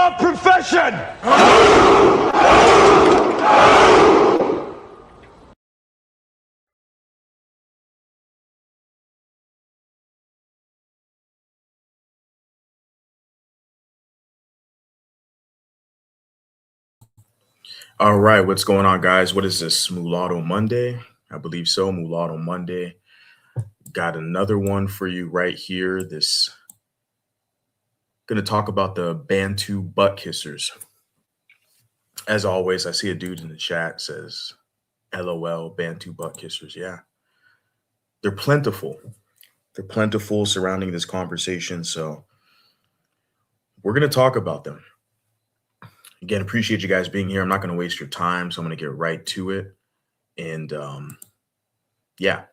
our profession! All right, what's going on, guys? What is this? Mulatto Monday? I believe so. Mulatto Monday. Got another one for you right here. This going to talk about the Bantu butt kissers. As always, I see a dude in the chat says, "LOL, Bantu butt kissers." Yeah, they're plentiful. They're plentiful surrounding this conversation. So we're going to talk about them. Again, appreciate you guys being here. I'm not going to waste your time, so I'm going to get right to it. And yeah,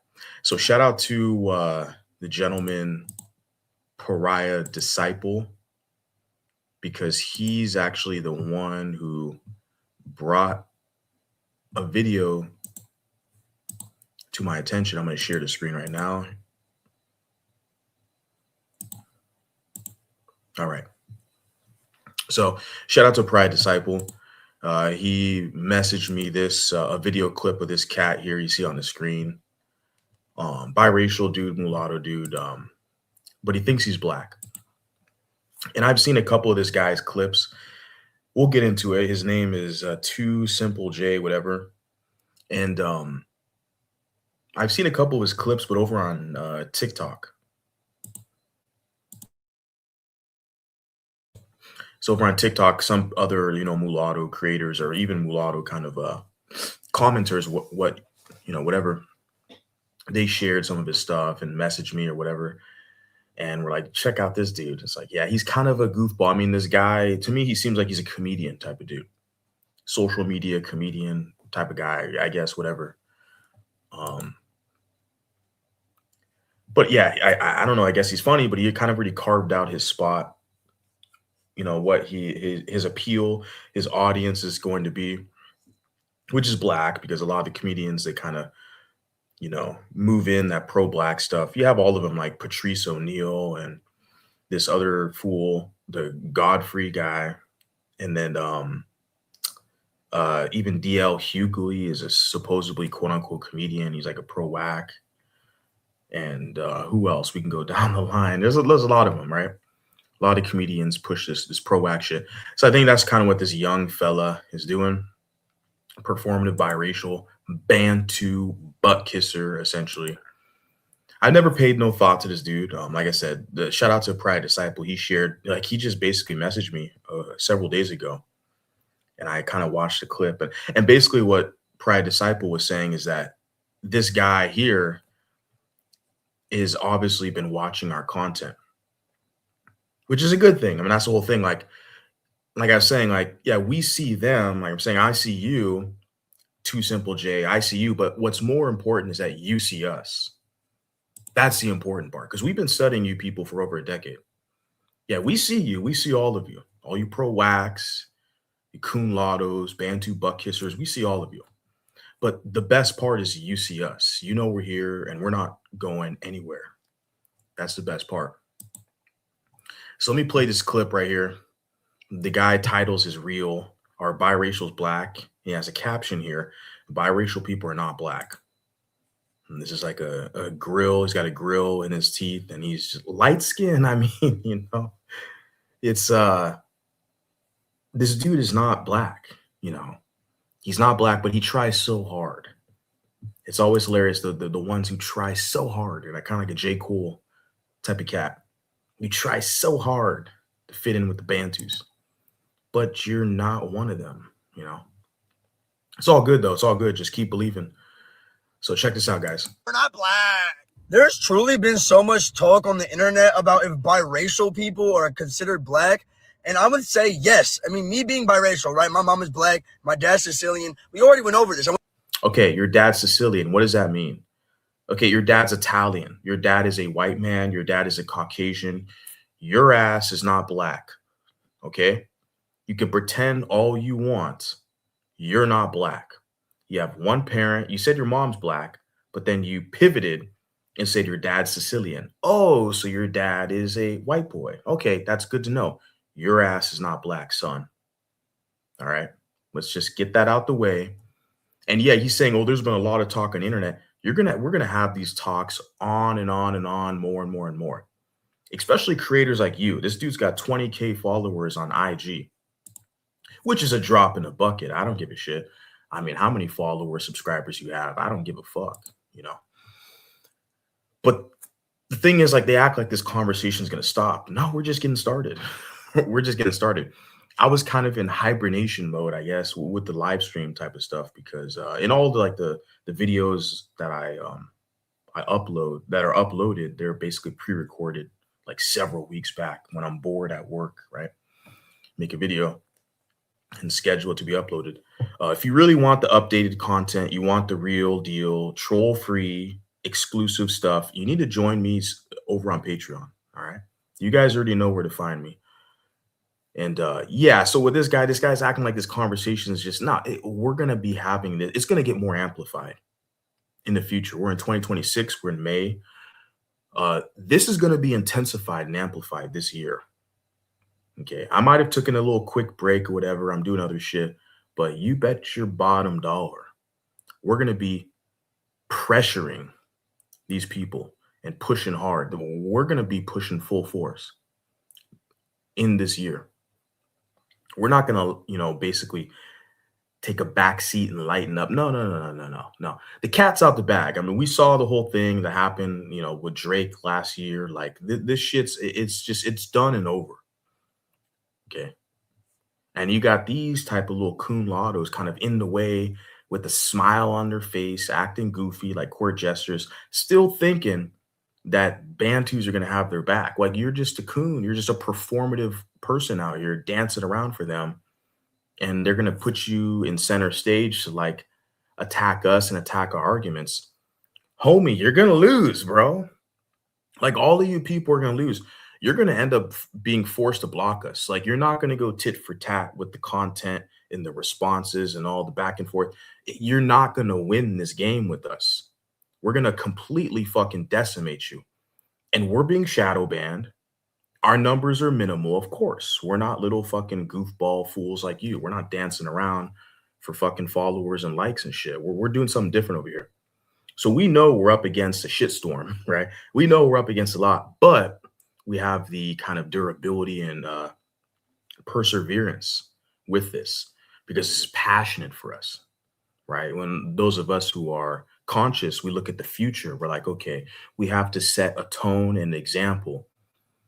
so shout out to the gentleman Pariah Disciple, because he's actually the one who brought a video to my attention. I'm going to share the screen right now. All right. So shout out to Pariah Disciple. He messaged me this a video clip of this cat here you see on the screen. Biracial dude, mulatto dude, but he thinks he's black. And I've seen a couple of this guy's clips. We'll get into it. His name is Too Simple J, whatever. And I've seen a couple of his clips, but over on TikTok. So over on TikTok, some other, mulatto creators or even mulatto kind of commenters, what whatever, they shared some of his stuff and messaged me or whatever. And we're like, check out this dude. It's like, yeah, he's kind of a goofball. I mean, this guy, to me, he seems like he's a comedian type of dude. Social media comedian type of guy, I guess, whatever. But yeah, I don't know. I guess he's funny, but he kind of really carved out his spot. What his appeal, his audience is going to be, which is black, because a lot of the comedians, they kind of, move in that pro-black stuff. You have all of them like Patrice O'Neal and this other fool, the Godfrey guy, and then even DL Hughley is a supposedly quote unquote comedian. He's like a pro-whack. And who else? We can go down the line. There's a lot of them, right? A lot of comedians push this pro-whack shit. So I think that's kind of what this young fella is doing. Performative biracial Bantu butt kisser, essentially. I never paid no thought to this dude. Like I said, the shout out to Pariah Disciple. He shared, like, he just basically messaged me several days ago, and I kind of watched the clip. And basically what Pariah Disciple was saying is that this guy here is obviously been watching our content, which is a good thing. I mean, that's the whole thing. Like I was saying, like, yeah, we see them. Like I'm saying, I see you, Too Simple J, I see you. But what's more important is that you see us. That's the important part, because we've been studying you people for over a decade. Yeah, we see you. We see all of you pro-whacks, you coon lottos, Bantu butt kissers. We see all of you. But the best part is you see us. We're here and we're not going anywhere. That's the best part. So let me play this clip right here. The guy titles his reel, "Are Biracials Black?" He has a caption here: "Biracial people are not black." And this is like a grill. He's got a grill in his teeth, and he's just light skinned. I mean, it's this dude is not black. He's not black, but he tries so hard. It's always hilarious. The ones who try so hard, and kind of like a J. Cole type of cat. You try so hard to fit in with the Bantus, but you're not one of them. It's all good though. It's all good. Just keep believing. So check this out, guys. We're not black. There's truly been so much talk on the internet about if biracial people are considered black. And I would say yes. I mean, me being biracial, right? My mom is black. My dad's Sicilian. We already went over this. Okay, your dad's Sicilian. What does that mean? Okay, your dad's Italian. Your dad is a white man. Your dad is a Caucasian. Your ass is not black. Okay? You can pretend all you want. You're not black. You have one parent. You said your mom's black, but then you pivoted and said your dad's Sicilian. Oh, so your dad is a white boy. Okay, that's good to know. Your ass is not black, son. All right. Let's just get that out the way. And yeah, he's saying, oh, there's been a lot of talk on the internet. We're gonna have these talks on and on and on, more and more and more. Especially creators like you. This dude's got 20K followers on IG, which is a drop in the bucket. I don't give a shit. I mean, how many followers, subscribers you have? I don't give a fuck, you know. But the thing is, like, they act like this conversation is gonna stop. No, we're just getting started. We're just getting started. I was kind of in hibernation mode, I guess, with the live stream type of stuff because in all the the videos that I upload that are uploaded, they're basically pre-recorded like several weeks back when I'm bored at work, right? Make a video and schedule it to be uploaded. If you really want the updated content, you want the real deal, troll-free, exclusive stuff, you need to join me over on Patreon. All right. You guys already know where to find me. And yeah, so with this guy's acting like this conversation is just not. We're gonna be having this. It's gonna get more amplified in the future. We're in 2026. We're in May. This is gonna be intensified and amplified this year. Okay, I might have taken a little quick break or whatever. I'm doing other shit, but you bet your bottom dollar we're gonna be pressuring these people and pushing hard. We're gonna be pushing full force in this year. We're not gonna, basically take a back seat and lighten up. No, no, no, no, no, no, no. The cat's out the bag. I mean, we saw the whole thing that happened, with Drake last year. Like this shit's it's done and over. Okay. And you got these type of little coon lottos kind of in the way with a smile on their face, acting goofy like court gestures, still thinking that Bantus are gonna have their back. Like you're just a coon, you're just a performative person out here dancing around for them and they're going to put you in center stage to like attack us and attack our arguments. Homie, you're going to lose, bro. Like all of you people are going to lose. You're going to end up being forced to block us. Like you're not going to go tit for tat with the content and the responses and all the back and forth. You're not going to win this game with us. We're going to completely fucking decimate you. And we're being shadow banned. Our numbers are minimal, of course. We're not little fucking goofball fools like you. We're not dancing around for fucking followers and likes and shit. We're doing something different over here. So we know we're up against a shitstorm, right? We know we're up against a lot, but we have the kind of durability and perseverance with this because it's passionate for us, right? When those of us who are conscious, we look at the future, we're like, okay, we have to set a tone and example.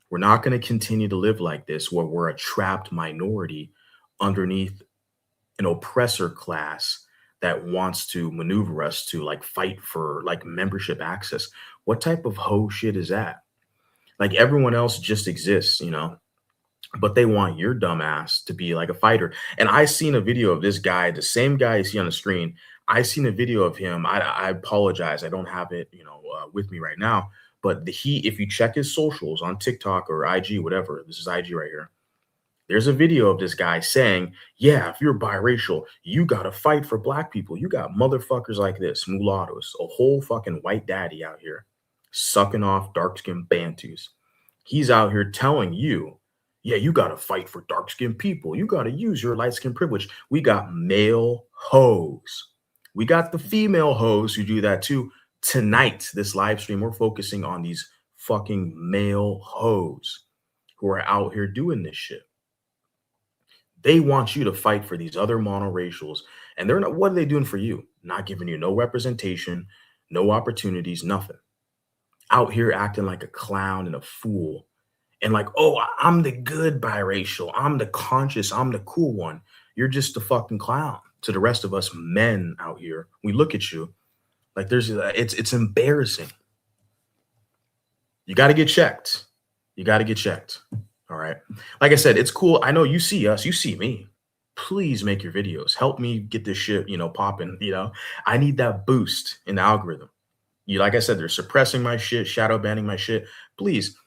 We're not going to continue to live like this where we're a trapped minority underneath an oppressor class that wants to maneuver us to like fight for like membership access. What type of hoe shit is that? Like everyone else just exists, but they want your dumb ass to be like a fighter. And I seen a video of this guy, the same guy you see on the screen. I seen a video of him. I apologize. I don't have it, with me right now. But if you check his socials on TikTok or IG, whatever, this is IG right here. There's a video of this guy saying, yeah, if you're biracial, you got to fight for black people. You got motherfuckers like this, mulattoes, a whole fucking white daddy out here sucking off dark-skinned Bantus. He's out here telling you, yeah, you got to fight for dark-skinned people. You got to use your light-skin privilege. We got male hoes. We got the female hoes who do that too. Tonight, this live stream, we're focusing on these fucking male hoes who are out here doing this shit. They want you to fight for these other monoracials. And they're not, what are they doing for you? Not giving you no representation, no opportunities, nothing. Out here acting like a clown and a fool. And like, oh, I'm the good biracial. I'm the conscious. I'm the cool one. You're just a fucking clown to the rest of us men out here. We look at you like it's embarrassing. You got to get checked. You got to get checked. All right. Like I said, it's cool. I know you see us, you see me. Please make your videos. Help me get this shit, popping. I need that boost in the algorithm. Like I said, they're suppressing my shit, shadow banning my shit. Please.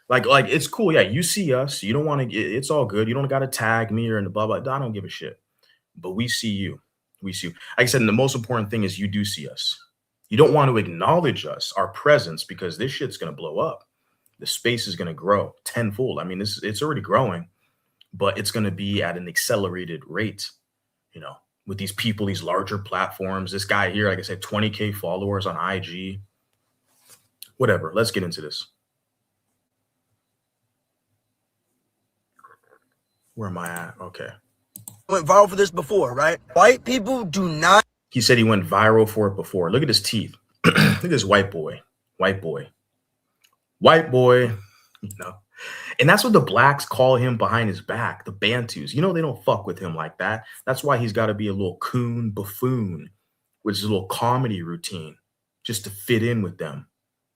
Like it's cool. Yeah, you see us. You don't want to. It's all good. You don't got to tag me or in the blah blah. I don't give a shit. But we see you. We see you. Like I said, and the most important thing is you do see us. You don't want to acknowledge us, our presence, because this shit's gonna blow up. The space is going to grow tenfold. I mean, it's already growing, but it's going to be at an accelerated rate, you know, with these people, these larger platforms. This guy here, like I said, 20K followers on IG. Whatever. Let's get into this. Where am I at? Okay. Went viral for this before, right? White people do not. He said he went viral for it before. Look at his teeth. Look at this white boy. White boy. White boy. You know. And that's what the blacks call him behind his back, the Bantus. You know, they don't fuck with him like that. That's why he's got to be a little coon buffoon, which is a little comedy routine just to fit in with them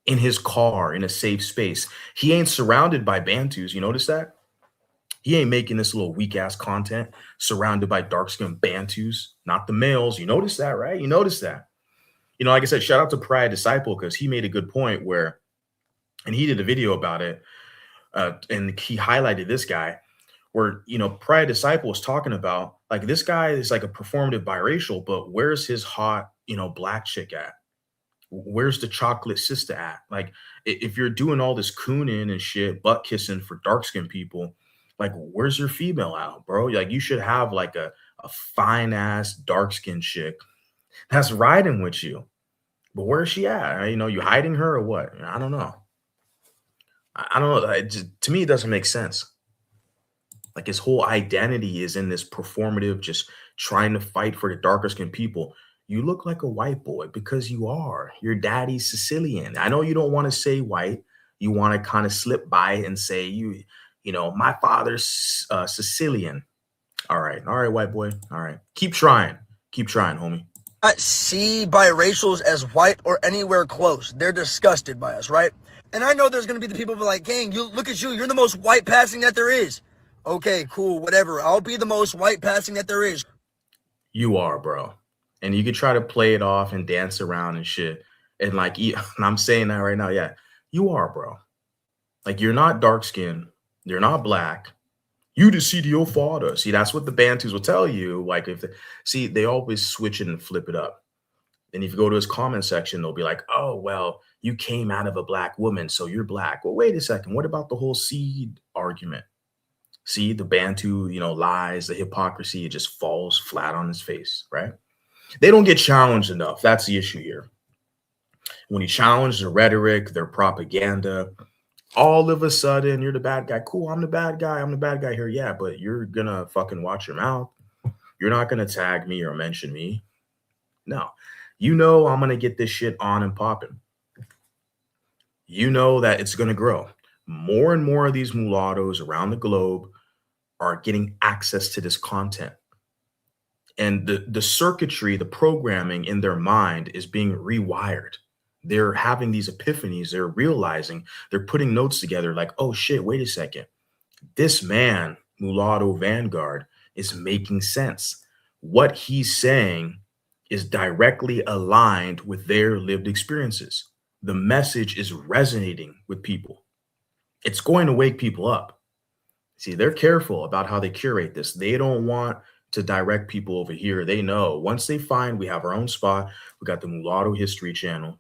in his car, in a safe space. He ain't surrounded by Bantus. You notice that? He ain't making this little weak ass content surrounded by dark skinned Bantus, not the males. You notice that, right? You notice that. You know, like I said, shout out to Pride Disciple because he made a good point where, and he did a video about it. And he highlighted this guy where, you know, Pride Disciple was talking about like this guy is like a performative biracial, but where's his hot, you know, black chick at? Where's the chocolate sister at? Like, if you're doing all this cooning and shit, butt kissing for dark skinned people, like, where's your female out, bro? Like, you should have like a fine ass dark skinned chick that's riding with you. But where's she at? You know, you hiding her or what? I don't know. I don't know. To me, it doesn't make sense. Like his whole identity is in this performative, just trying to fight for the darker skinned people. You look like a white boy because you are. Your daddy's Sicilian. I know you don't want to say white. You want to kind of slip by and say you know, my father's Sicilian. All right, white boy. All right, keep trying, homie. Not see biracials as white or anywhere close. They're disgusted by us, right? And I know there's gonna be the people who are like, gang, you look at you, you're the most white passing that there is. Okay, cool, whatever. I'll be the most white passing that there is. You are, bro. And you can try to play it off and dance around and shit. And like, and I'm saying that right now. Yeah, you are, bro. Like, you're not dark skinned. You're not black. You the CDO father. See, that's what the Bantus will tell you. Like, they always switch it and flip it up. And if you go to his comment section, they'll be like, oh, well, you came out of a black woman, so you're black. Well, wait a second. What about the whole seed argument? See, the Bantu, you know, lies, the hypocrisy, it just falls flat on his face, right? They don't get challenged enough. That's the issue here. When you challenge their rhetoric, their propaganda, all of a sudden you're the bad guy. Cool, I'm the bad guy. I'm the bad guy here. Yeah, but you're gonna fucking watch your mouth. You're not gonna tag me or mention me. No, you know I'm gonna get this shit on and popping. You know that it's gonna grow. More and more of these mulattoes around the globe are getting access to this content. And the circuitry, the programming in their mind is being rewired. They're having these epiphanies. They're realizing, they're putting notes together like, oh shit, wait a second. This man, Mulatto Vanguard, is making sense. What he's saying is directly aligned with their lived experiences. The message is resonating with people. It's going to wake people up. See, they're careful about how they curate this. They don't want to direct people over here. They know once they find we have our own spot, we got the Mulatto History Channel,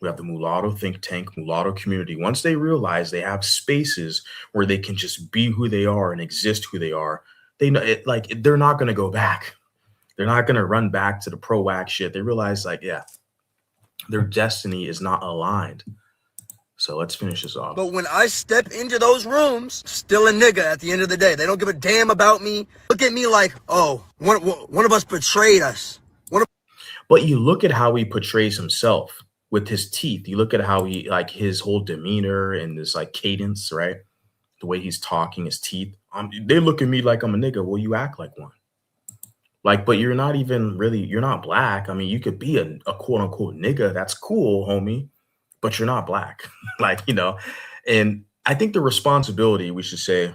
we have the Mulatto Think Tank, Mulatto Community. Once they realize they have spaces where they can just be who they are and exist who they are, they know it, like they're not going to go back. They're not going to run back to the pro-whack shit. They realize like, yeah, their destiny is not aligned. So let's finish this off. But when I step into those rooms, still a nigga at the end of the day. They don't give a damn about me. Look at me like, oh, one of us betrayed us. But you look at how he portrays himself with his teeth. You look at how he, like his whole demeanor and this like cadence, right? The way he's talking, his teeth. They look at me like I'm a nigga. Well, you act like one. Like, but you're not even really, you're not black. I mean, you could be a quote unquote nigga. That's cool, homie. But you're not black. Like, you know, and I think the responsibility, we should say,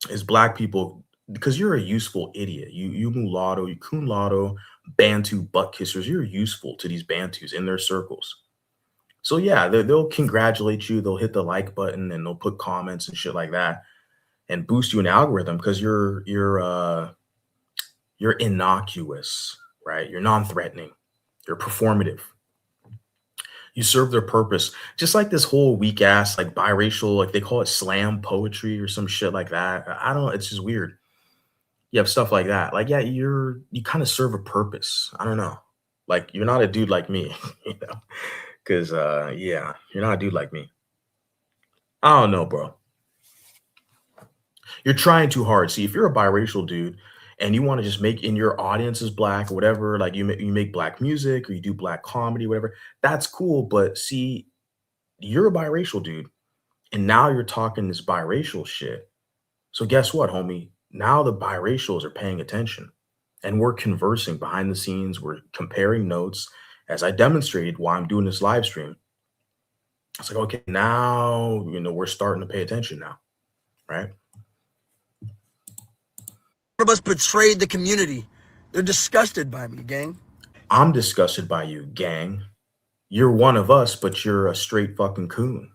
is black people, because you're a useful idiot. You mulatto, you kunlatto, Bantu butt kissers, you're useful to these Bantus in their circles. So yeah, they'll congratulate you, they'll hit the like button and they'll put comments and shit like that and boost you in the algorithm because you're innocuous, right? You're non-threatening, you're performative. You serve their purpose. Just like this whole weak ass like biracial, like they call it slam poetry or some shit like that. I don't. It's just weird. You have stuff like that. Like, yeah, you kind of serve a purpose. I don't know. Like, you're not a dude like me, you know? Because yeah, you're not a dude like me. I don't know, bro. You're trying too hard. See, if you're a biracial dude and you want to just make in your audience is black or whatever, like you make black music or you do black comedy, whatever, that's cool. But see, you're a biracial dude, and now you're talking this biracial shit. So guess what, homie? Now the biracials are paying attention and we're conversing behind the scenes. We're comparing notes as I demonstrated while I'm doing this live stream. It's like, okay, now, we're starting to pay attention now, right? Of us betrayed the community. They're disgusted by me, gang. I'm disgusted by you, gang. You're one of us, but you're a straight fucking coon.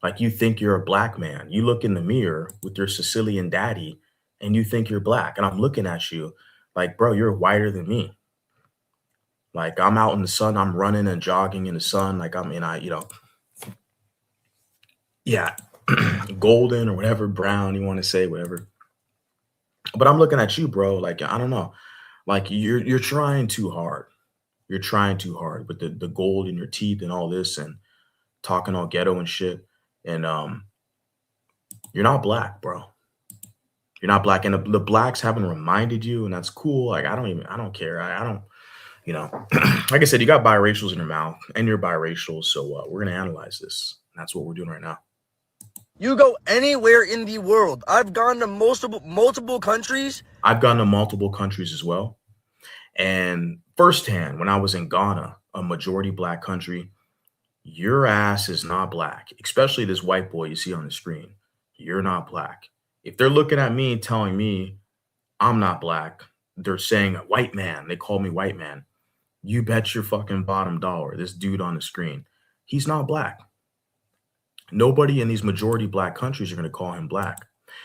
Like you think you're a black man. You look in the mirror with your Sicilian daddy and you think you're black. And I'm looking at you like, bro, you're whiter than me. Like I'm out in the sun, I'm running and jogging in the sun. Like yeah, golden or whatever, brown, you want to say, whatever. But I'm looking at you, bro. Like, I don't know. Like you're trying too hard. You're trying too hard with the gold in your teeth and all this and talking all ghetto and shit. And you're not black, bro. You're not black. And the blacks haven't reminded you, and that's cool. Like, I don't care. I don't, you know, like I said, you got biracials in your mouth and you're biracial. So we're going to analyze this. And that's what we're doing right now. You go anywhere in the world. I've gone to multiple countries. I've gone to multiple countries as well. And firsthand, when I was in Ghana, a majority black country, your ass is not black, especially this white boy you see on the screen. You're not black. If they're looking at me telling me I'm not black, they're saying white man. They call me white man. You bet your fucking bottom dollar, this dude on the screen, he's not black. Nobody in these majority black countries are going to call him black.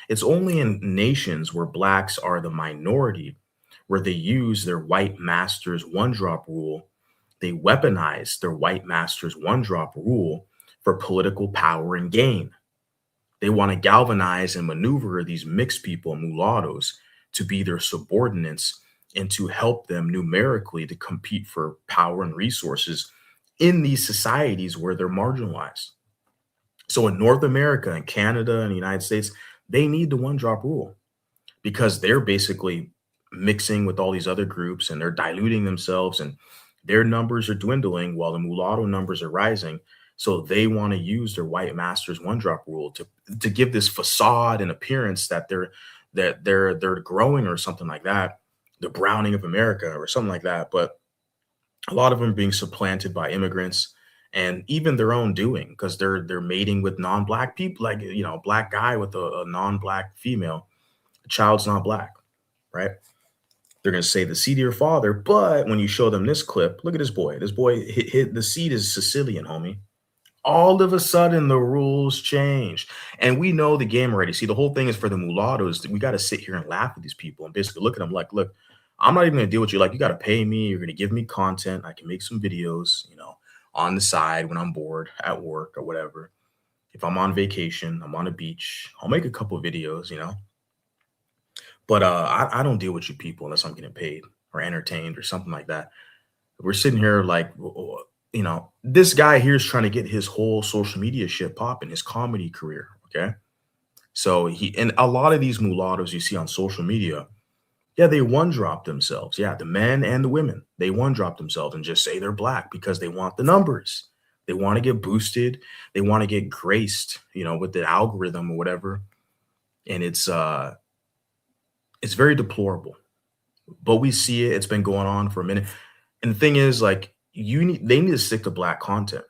It's only in nations where blacks are the minority where they use their white master's one drop rule. They weaponize their white master's one drop rule for political power and gain. They want to galvanize and maneuver these mixed people, mulattoes, to be their subordinates and to help them numerically to compete for power and resources in these societies where they're marginalized. So in North America and Canada and the United States, they need the one drop rule because they're basically mixing with all these other groups and they're diluting themselves and their numbers are dwindling while the mulatto numbers are rising. So they want to use their white masters one drop rule to give this facade and appearance that they're growing or something like that, the browning of America or something like that. But a lot of them are being supplanted by immigrants and even their own doing because they're mating with non-black people, like black guy with a non-black female. The child's not black, right? They're going to say the seed of your father, but when you show them this clip, look at this boy. This boy hit the seed is Sicilian, homie. All of a sudden, the rules change, and we know the game already. See, the whole thing is for the mulattoes. We got to sit here and laugh at these people and basically look at them like, look, I'm not even going to deal with you. Like, you got to pay me. You're going to give me content. I can make some videos, on the side when I'm bored at work or whatever. If I'm on vacation, I'm on a beach, I'll make a couple of videos. But I don't deal with you people unless I'm getting paid or entertained or something like that. We're sitting here like, this guy here is trying to get his whole social media shit popping, his comedy career. Okay. So and a lot of these mulattoes you see on social media, yeah, they one drop themselves. Yeah, the men and the women, they one drop themselves and just say they're black because they want the numbers. They want to get boosted. They want to get graced, with the algorithm or whatever. And it's very deplorable. But we see it. It's been going on for a minute. And the thing is, like, they need to stick to black content.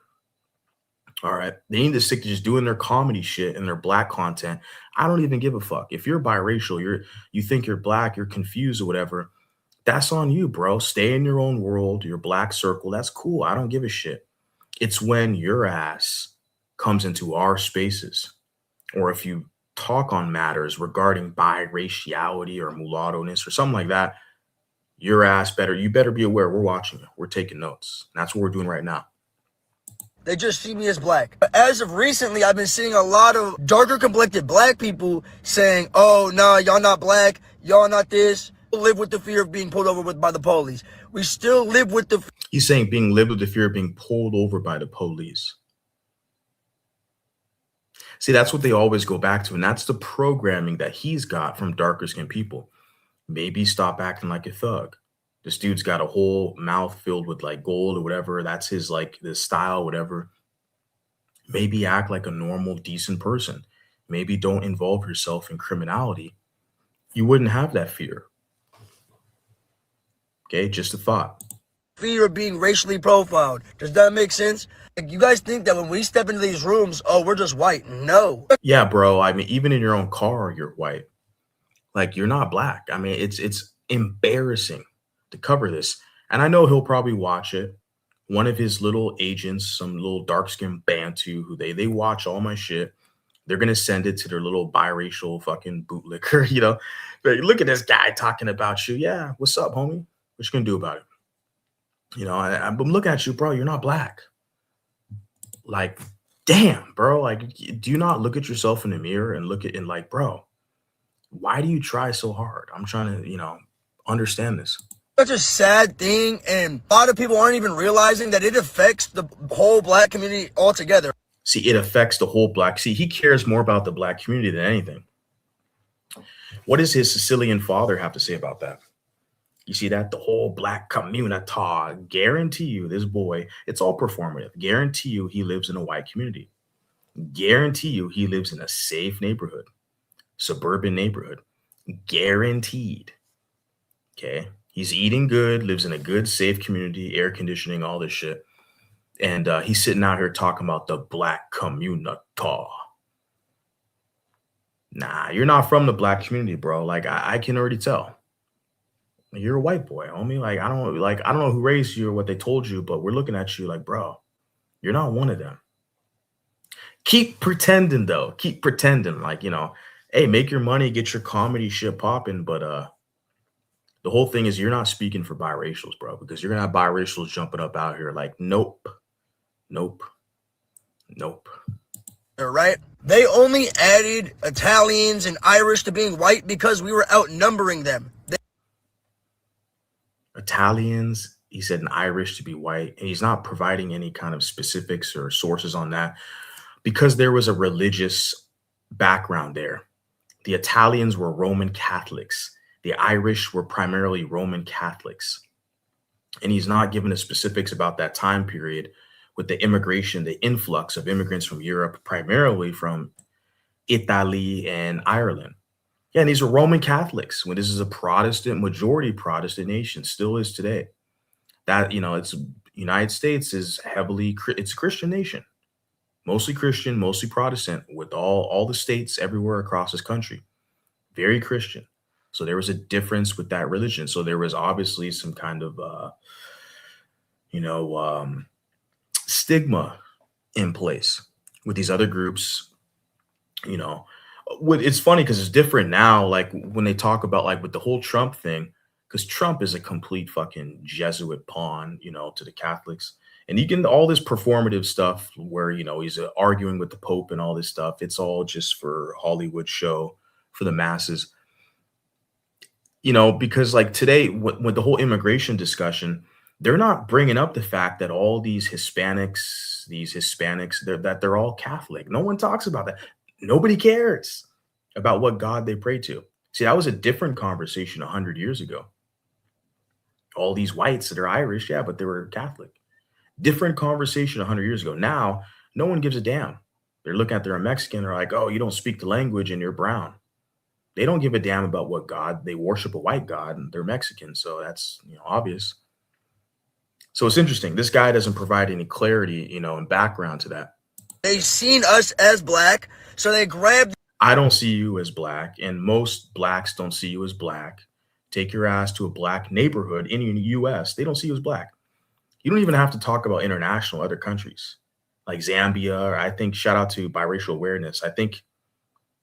All right. They need to stick to just doing their comedy shit and their black content. I don't even give a fuck. If you're biracial, you think you're black, you're confused or whatever, that's on you, bro. Stay in your own world, your black circle. That's cool. I don't give a shit. It's when your ass comes into our spaces, or if you talk on matters regarding biraciality or mulatto-ness or something like that, you better be aware we're watching you. We're taking notes. And that's what we're doing right now. They just see me as black. As of recently, I've been seeing a lot of darker complected black people saying, oh, nah, y'all not black. Y'all not this. We live with the fear of being pulled over with by the police. We still live with the He's saying being lived with the fear of being pulled over by the police. See, that's what they always go back to. And that's the programming that he's got from darker skinned people. Maybe stop acting like a thug. This dude's got a whole mouth filled with like gold or whatever. That's his like the style, whatever. Maybe act like a normal, decent person. Maybe don't involve yourself in criminality. You wouldn't have that fear. Okay, just a thought. fear of being racially profiled. Does that make sense? Like, you guys think that when we step into these rooms, oh, we're just white. No. Yeah, bro. I mean, even in your own car, you're white. Like you're not black. I mean, it's embarrassing to cover this. And I know he'll probably watch it. One of his little agents, some little dark skinned Bantu, who they watch all my shit. They're gonna send it to their little biracial fucking bootlicker, you know. Like, look at this guy talking about you. Yeah, what's up, homie? What you gonna do about it? You know, I'm looking at you, bro. You're not black. Like, damn, bro. Like, do you not look at yourself in the mirror and look at and like, bro, why do you try so hard? I'm trying to, understand this. Such a sad thing, and a lot of people aren't even realizing that it affects the whole black community altogether. See, it affects the whole black. See, he cares more about the black community than anything. What does his Sicilian father have to say about that? You see that? The whole black community. Guarantee you, this boy, it's all performative. Guarantee you, he lives in a white community. Guarantee you, he lives in a safe neighborhood, suburban neighborhood. Guaranteed. Okay. He's eating good, lives in a good, safe community, air conditioning, all this shit. And he's sitting out here talking about the black community. Nah, you're not from the black community, bro. Like I can already tell. You're a white boy, homie. I don't know who raised you or what they told you, but we're looking at you like, bro, you're not one of them. Keep pretending though. Keep pretending. Like, hey, make your money, get your comedy shit popping, but the whole thing is you're not speaking for biracials, bro, because you're gonna have biracials jumping up out here like, nope, nope, nope. Right? They only added Italians and Irish to being white because we were outnumbering them. Italians, he said, and Irish to be white, and he's not providing any kind of specifics or sources on that because there was a religious background there. The Italians were Roman Catholics. The Irish were primarily Roman Catholics. And he's not giving the specifics about that time period with the immigration, the influx of immigrants from Europe, primarily from Italy and Ireland. Yeah, and these are Roman Catholics when this is a Protestant, majority Protestant nation, still is today. That, it's United States is it's a Christian nation, mostly Christian, mostly Protestant, with all the states everywhere across this country, very Christian. So there was a difference with that religion. So there was obviously some kind of, stigma in place with these other groups. It's funny because it's different now. Like when they talk about like with the whole Trump thing, because Trump is a complete fucking Jesuit pawn, to the Catholics. And you can all this performative stuff where, he's arguing with the Pope and all this stuff. It's all just for Hollywood show for the masses. Because like today, with the whole immigration discussion, they're not bringing up the fact that all these Hispanics, they're all Catholic. No one talks about that. Nobody cares about what God they pray to. See, that was a different conversation 100 years ago. All these whites that are Irish, yeah, but they were Catholic. Different conversation 100 years ago. Now, no one gives a damn. They're looking at they're a Mexican. They're like, oh, you don't speak the language and you're brown. They don't give a damn about what God. They worship a white God and they're Mexican. So that's, obvious. So it's interesting. This guy doesn't provide any clarity, and background to that. They've seen us as black, so they grabbed. I don't see you as black, and most blacks don't see you as black. Take your ass to a black neighborhood in the US. They don't see you as black. You don't even have to talk about international other countries like Zambia. Or I think shout out to biracial awareness. I think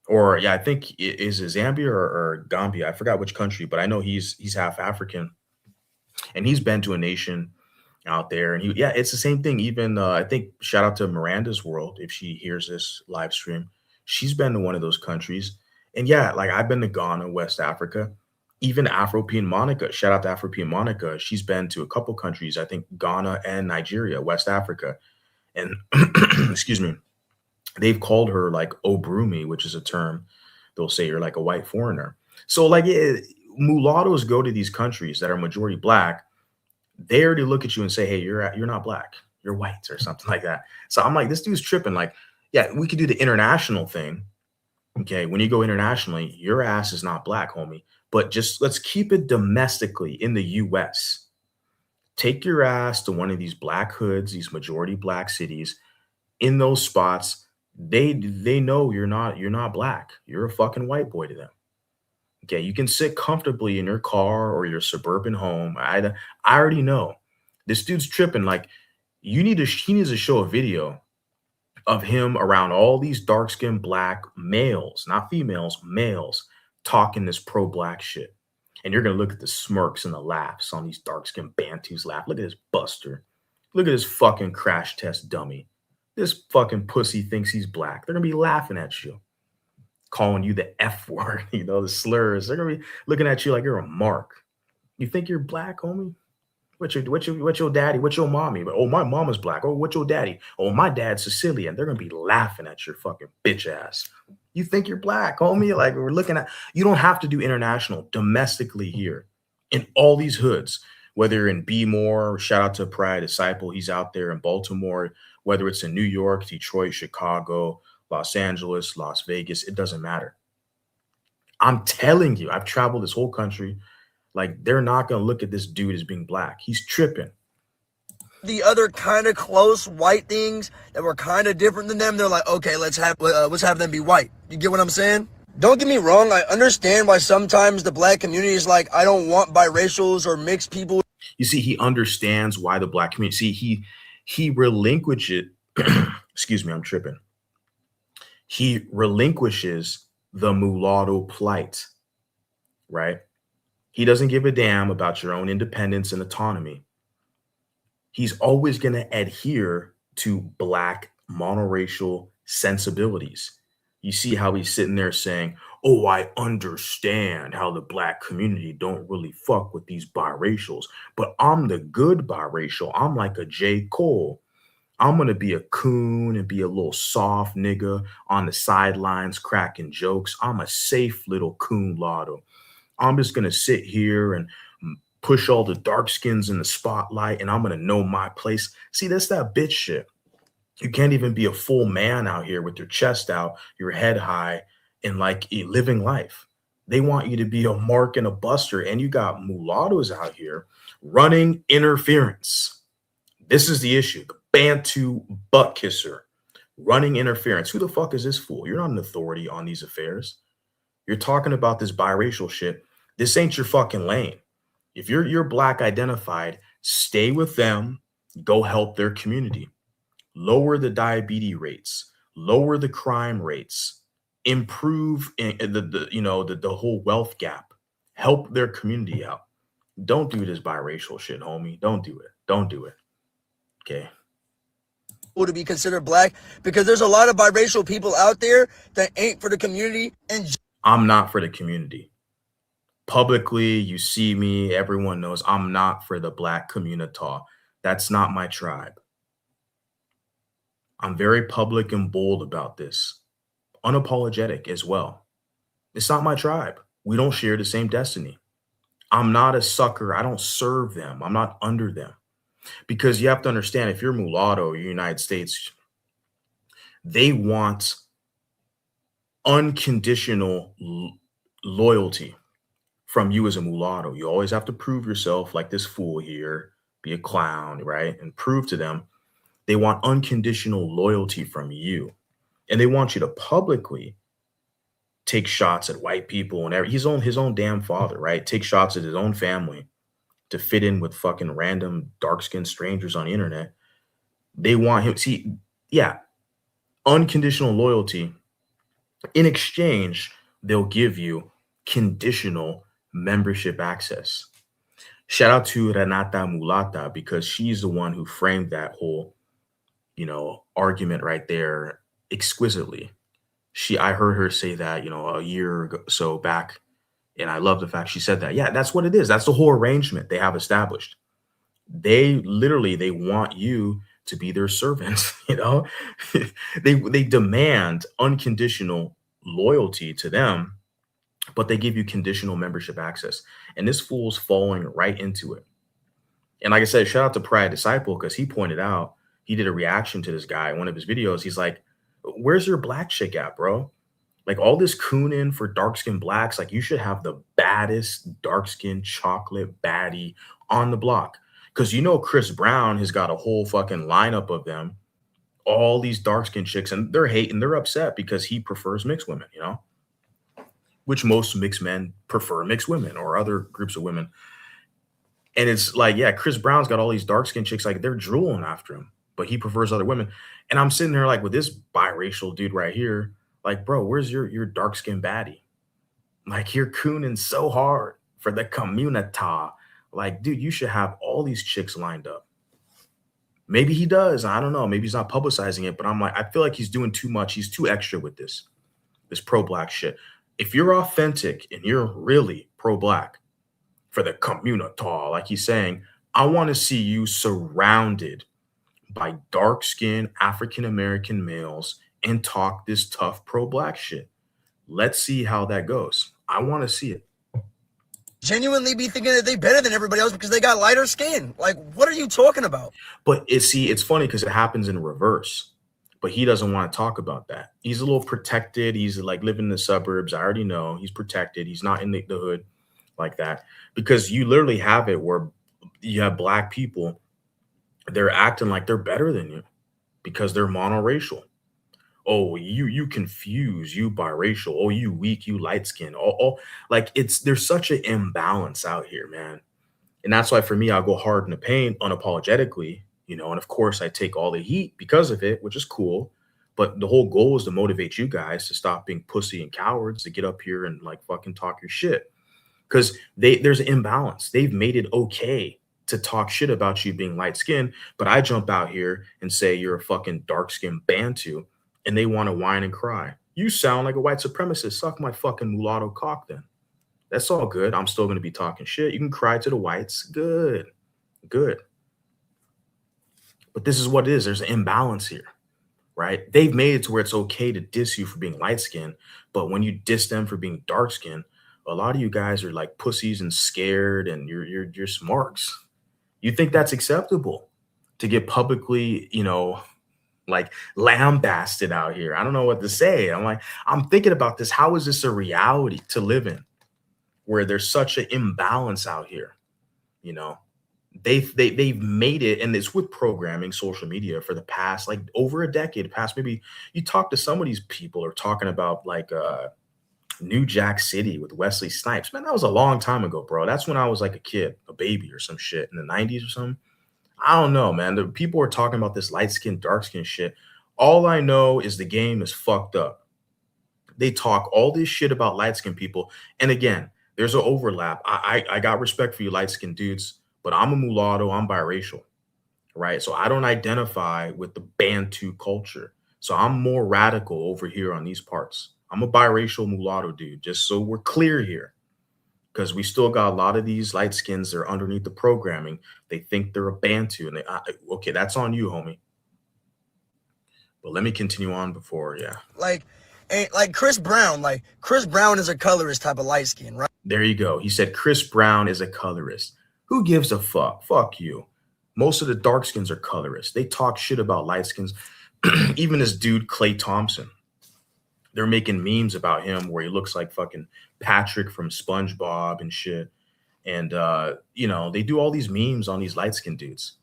is it Zambia or Gambia? I forgot which country, but I know he's half African, and he's been to a nation out there. And yeah, it's the same thing. Even I think shout out to Miranda's World if she hears this live stream. She's been to one of those countries, and yeah, like I've been to Ghana, West Africa. Even Afropean Monica, shout out to Afropean Monica. She's been to a couple countries, I think Ghana and Nigeria, West Africa, and excuse me, they've called her like Obrumi, which is a term they'll say you're like a white foreigner. So like mulattoes go to these countries that are majority black, they already look at you and say, "Hey, you're not black, you're white," or something like that. So I'm like, this dude's tripping. Like, yeah, we could do the international thing. Okay, when you go internationally, your ass is not black, homie. But just let's keep it domestically in the U.S. Take your ass to one of these black hoods, these majority black cities. In those spots, they know you're not black. You're a fucking white boy to them. Okay, you can sit comfortably in your car or your suburban home. I already know this dude's tripping. Like he needs to show a video of him around all these dark skinned black males, not females, males talking this pro black shit. And you're gonna look at the smirks and the laughs on these dark skinned Bantus laugh. Look at this buster. Look at this fucking crash test dummy. This fucking pussy thinks he's black. They're gonna be laughing at you, calling you the F word, the slurs. They're gonna be looking at you like you're a mark. You think you're black, homie? What's your daddy? What's your mommy? Oh, my mama's black. Oh, what's your daddy? Oh, my dad's Sicilian. They're gonna be laughing at your fucking bitch ass. You think you're black, homie? Like we're looking at you don't have to do international, domestically here in all these hoods, whether in B More, shout out to Pride Disciple, he's out there in Baltimore, whether it's in New York, Detroit, Chicago, Los Angeles, Las Vegas, it doesn't matter. I'm telling you, I've traveled this whole country. Like, they're not going to look at this dude as being black. He's tripping. The other kind of close white things that were kind of different than them, they're like, okay, let's have them be white. You get what I'm saying? Don't get me wrong. I understand why sometimes the black community is like, I don't want biracials or mixed people. You see, he understands why the black community. See, he relinquishes. Excuse me, I'm tripping. He relinquishes the mulatto plight, right? He doesn't give a damn about your own independence and autonomy. He's always going to adhere to black monoracial sensibilities. You see how he's sitting there saying, "Oh, I understand how the black community don't really fuck with these biracials, but I'm the good biracial. I'm like a J. Cole. I'm going to be a coon and be a little soft nigga on the sidelines cracking jokes. I'm a safe little coon lotto. I'm just going to sit here and push all the dark skins in the spotlight and I'm going to know my place." See, that's that bitch shit. You can't even be a full man out here with your chest out, your head high, and like living life. They want you to be a mark and a buster. And you got mulattoes out here running interference. This is the issue. The Bantu Buttkisser running interference. Who the fuck is this fool? You're not an authority on these affairs. You're talking about this biracial shit. This ain't your fucking lane. If you're black identified, stay with them, go help their community. Lower the diabetes rates, lower the crime rates, improve the whole wealth gap, help their community out. Don't do this biracial shit, homie. Don't do it. Don't do it. Okay. To be considered black, because there's a lot of biracial people out there that ain't for the community. And I'm not for the community. Publicly, you see me, everyone knows I'm not for the black community. That's not my tribe. I'm very public and bold about this, unapologetic as well. It's not my tribe. We don't share the same destiny. I'm not a sucker. I don't serve them. I'm not under them. Because you have to understand, if you're mulatto or United States, they want unconditional loyalty from you as a mulatto. You always have to prove yourself like this fool here, be a clown, right? And prove to them. They want unconditional loyalty from you. And they want you to publicly take shots at white people and his own damn father, right? Take shots at his own family to fit in with fucking random dark-skinned strangers on the internet. They want him, see, yeah, unconditional loyalty. In exchange, they'll give you conditional membership access. Shout out to Renata Mulata because she's the one who framed that whole, argument right there exquisitely. I heard her say that, a year ago, so back, and I love the fact she said that. Yeah, that's what it is. That's the whole arrangement they have established. They want you to be their servants, they demand unconditional loyalty to them, but they give you conditional membership access. And this fool's falling right into it. And like I said, shout out to Pride Disciple because he pointed out, he did a reaction to this guy in one of his videos. He's like, where's your black chick at, bro? Like all this cooning for dark skinned blacks, like you should have the baddest dark skinned chocolate baddie on the block. Cause Chris Brown has got a whole fucking lineup of them, all these dark skinned chicks, and they're hating, they're upset because he prefers mixed women, which most mixed men prefer mixed women or other groups of women. And it's like, yeah, Chris Brown's got all these dark skinned chicks, like they're drooling after him, but he prefers other women. And I'm sitting there like with this biracial dude right here, like, bro, where's your dark skinned baddie? Like you're cooning so hard for the community. Like, dude, you should have all these chicks lined up. Maybe he does. I don't know. Maybe he's not publicizing it, but I'm like, I feel like he's doing too much. He's too extra with this pro-black shit. If you're authentic and you're really pro-black for the community, like he's saying, I want to see you surrounded by dark-skinned African-American males and talk this tough pro-black shit. Let's see how that goes. I want to see it. Genuinely be thinking that they better than everybody else because they got lighter skin. Like, what are you talking about? But it's funny because it happens in reverse. But he doesn't want to talk about that. He's a little protected. He's like living in the suburbs. I already know he's protected. He's not in the hood like that because you literally have it where you have black people. They're acting like they're better than you because they're monoracial. Oh, you confuse, you biracial. Oh, you weak, you light skin. Like there's such an imbalance out here, man. And that's why for me, I'll go hard in the paint unapologetically, and of course I take all the heat because of it, which is cool. But the whole goal is to motivate you guys to stop being pussy and cowards, to get up here and like fucking talk your shit. Because there's an imbalance. They've made it okay to talk shit about you being light skinned, but I jump out here and say you're a fucking dark skinned Bantu, and they want to whine and cry. You sound like a white supremacist. Suck my fucking mulatto cock then. That's all good. I'm still going to be talking shit. You can cry to the whites. Good. Good. But this is what it is. There's an imbalance here, right? They've made it to where it's okay to diss you for being light skinned, but when you diss them for being dark skinned, a lot of you guys are like pussies and scared, and you're smarks. You think that's acceptable to get publicly, like lambasted out here? I don't know what to say. I'm thinking about this. How is this a reality to live in where there's such an imbalance out here? They've made it, and it's with programming, social media for the past like over a decade. Past, maybe you talk to some of these people are talking about like New Jack City with Wesley Snipes. Man, that was a long time ago, bro. That's when I was like a kid, a baby or some shit in the 90s or something. I don't know, man. The people are talking about this light skin, dark skin shit. All I know is the game is fucked up. They talk all this shit about light skinned people. And again, there's an overlap. I got respect for you light skinned dudes, but I'm a mulatto, I'm biracial, right? So I don't identify with the Bantu culture. So I'm more radical over here on these parts. I'm a biracial mulatto dude, just so we're clear here. Because we still got a lot of these light skins that are underneath the programming. They think they're a Bantu, and okay, that's on you, homie. But let me continue on before, yeah. Like Chris Brown. Like Chris Brown is a colorist type of light skin, right? There you go. He said Chris Brown is a colorist. Who gives a fuck? Fuck you. Most of the dark skins are colorists. They talk shit about light skins. Even this dude, Klay Thompson. They're making memes about him where he looks like fucking Patrick from SpongeBob and shit. And, they do all these memes on these light-skinned dudes.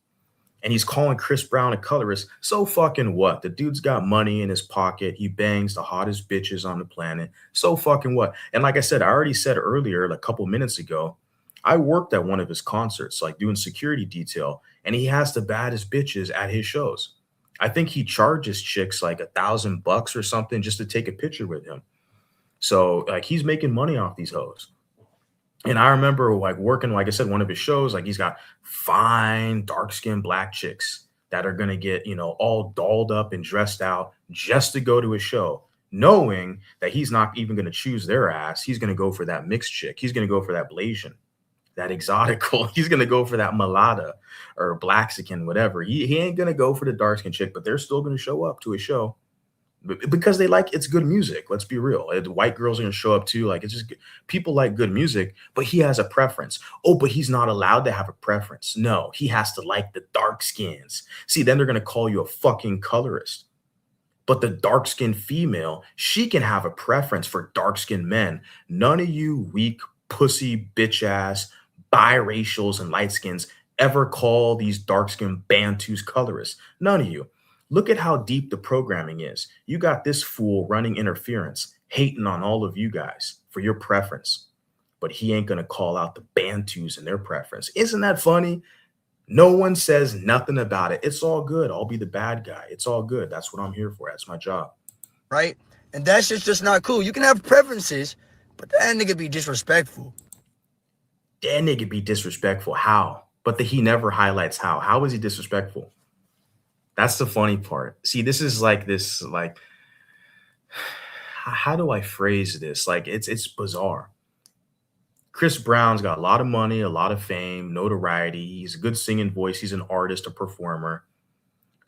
And he's calling Chris Brown a colorist. So fucking what? The dude's got money in his pocket. He bangs the hottest bitches on the planet. So fucking what? And like I said, I already said earlier, like a couple minutes ago, I worked at one of his concerts, like doing security detail. And he has the baddest bitches at his shows. I think he charges chicks like $1,000 or something just to take a picture with him. So like he's making money off these hoes. And I remember like working, like I said, one of his shows, like he's got fine, dark skinned black chicks that are gonna get, all dolled up and dressed out just to go to his show, knowing that he's not even gonna choose their ass. He's gonna go for that mixed chick. He's gonna go for that Blasian, that exotical. He's gonna go for that mulatto or blaxican, whatever. He ain't gonna go for the dark skinned chick, but they're still gonna show up to his show because they like it's good music. Let's be real. The white girls are gonna show up too. Like it's just people like good music, but he has a preference. Oh, but he's not allowed to have a preference. No, he has to like the dark skins. See, then they're gonna call you a fucking colorist. But the dark skinned female, she can have a preference for dark skinned men. None of you weak pussy bitch ass biracials and light skins ever call these dark skinned Bantus colorists. None of you. Look at how deep the programming is. You got this fool running interference, hating on all of you guys for your preference, but he ain't gonna call out the Bantus and their preference. Isn't that funny? No one says nothing about it. It's all good. I'll be the bad guy. It's all good. That's what I'm here for. That's my job. right? And that shit's just not cool. You can have preferences, but that nigga be disrespectful. That nigga be disrespectful. How? But he never highlights how. How is he disrespectful? That's the funny part. See, this is like this, like, how do I phrase this? Like, it's bizarre. Chris Brown's got a lot of money, a lot of fame, notoriety. He's a good singing voice. He's an artist, a performer.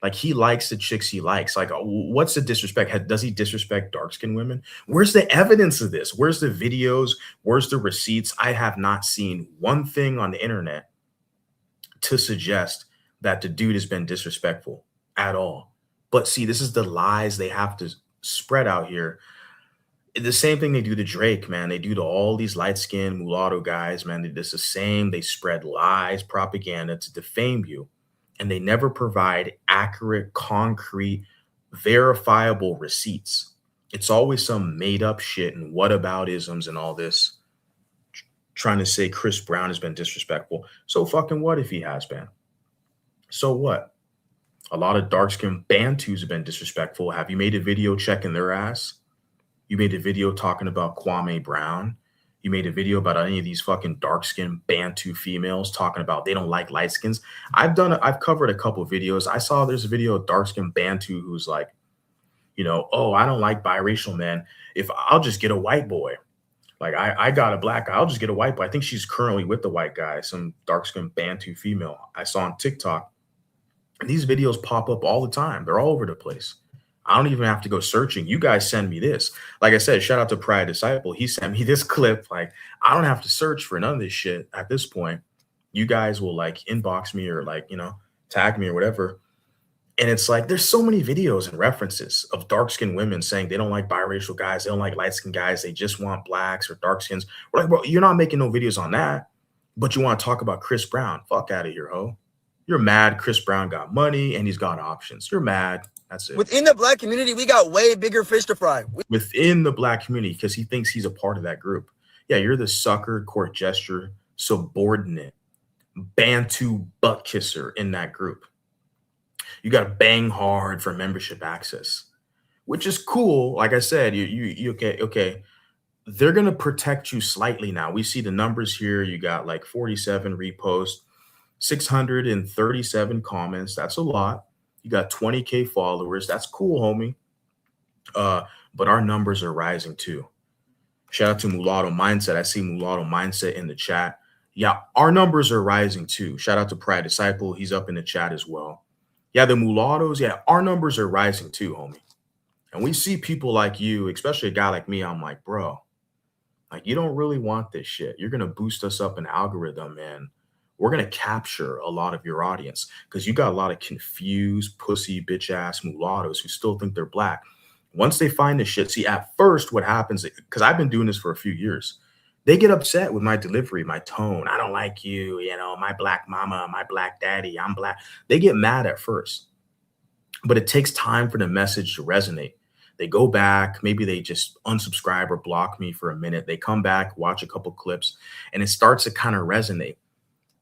Like he likes the chicks he likes. Like, what's the disrespect? Does he disrespect dark skinned women? Where's the evidence of this? Where's the videos? Where's the receipts? I have not seen one thing on the internet to suggest that the dude has been disrespectful at all. But see, this is the lies they have to spread out here. The same thing they do to Drake, man. They do to all these light skinned mulatto guys, man. It's the same. They spread lies, propaganda to defame you, and they never provide accurate, concrete, verifiable receipts. It's always some made up shit and whataboutisms and all this, trying to say Chris Brown has been disrespectful. So fucking what if he has been? So what? A lot of dark skinned Bantus have been disrespectful. Have you made a video checking their ass? You made a video talking about Kwame Brown. You made a video about any of these fucking dark skinned Bantu females talking about they don't like light skins. I've covered a couple of videos. I saw there's a video of dark skinned Bantu who's like, oh, I don't like biracial men. If I'll just get a white boy. Like I got a black guy, I'll just get a white boy. I think she's currently with the white guy, some dark skinned Bantu female I saw on TikTok. And these videos pop up all the time. They're all over the place. I don't even have to go searching. You guys send me this. Like I said, shout out to Pride Disciple. He sent me this clip. Like, I don't have to search for none of this shit at this point. You guys will like inbox me or like, tag me or whatever. And it's like, there's so many videos and references of dark skinned women saying they don't like biracial guys. They don't like light skinned guys. They just want blacks or dark skins. We're like, well, you're not making no videos on that, but you want to talk about Chris Brown. Fuck out of here, ho. You're mad Chris Brown got money and he's got options. You're mad. That's it. Within the black community, we got way bigger fish to fry. Within the black community, because he thinks he's a part of that group. Yeah, you're the sucker, court gesture, subordinate, Bantu Buttkisser in that group. You got to bang hard for membership access, which is cool. Like I said, you okay. They're gonna protect you slightly now. We see the numbers here. You got like 47 reposts, 637 comments. That's a lot. You got 20K followers. That's cool, homie. But our numbers are rising too. Shout out to Mulatto Mindset. I see Mulatto Mindset in the chat. Yeah, our numbers are rising too. Shout out to Pride Disciple. He's up in the chat as well. Yeah, the mulattoes, yeah, our numbers are rising too, homie. And we see people like you, especially a guy like me. I'm like, bro, like you don't really want this shit. You're going to boost us up an algorithm, man. We're going to capture a lot of your audience because you got a lot of confused, pussy, bitch ass mulattoes who still think they're black. Once they find this shit, see, at first what happens, because I've been doing this for a few years, they get upset with my delivery, my tone. I don't like you, my black mama, my black daddy, I'm black. They get mad at first, but it takes time for the message to resonate. They go back, maybe they just unsubscribe or block me for a minute. They come back, watch a couple clips, and it starts to kind of resonate.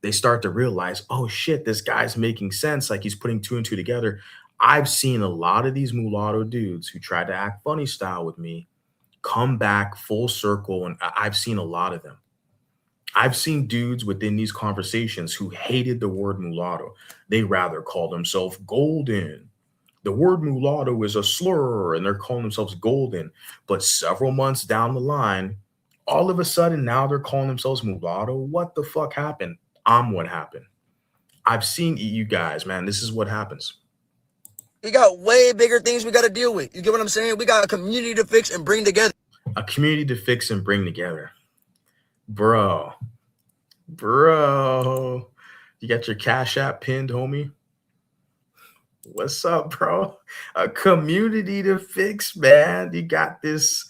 They start to realize, oh shit, this guy's making sense. Like he's putting two and two together. I've seen a lot of these mulatto dudes who tried to act funny style with me come back full circle, and I've seen a lot of them. I've seen dudes within these conversations who hated the word mulatto. They rather call themselves golden. The word mulatto is a slur and they're calling themselves golden. But several months down the line, all of a sudden now they're calling themselves mulatto. What the fuck happened? I'm what happened. I've seen you guys, man. This is what happens. We got way bigger things we got to deal with. You get what I'm saying? We got a community to fix and bring together. A community to fix and bring together. Bro, bro. You got your Cash App pinned, homie? What's up, bro? A community to fix, man. You got this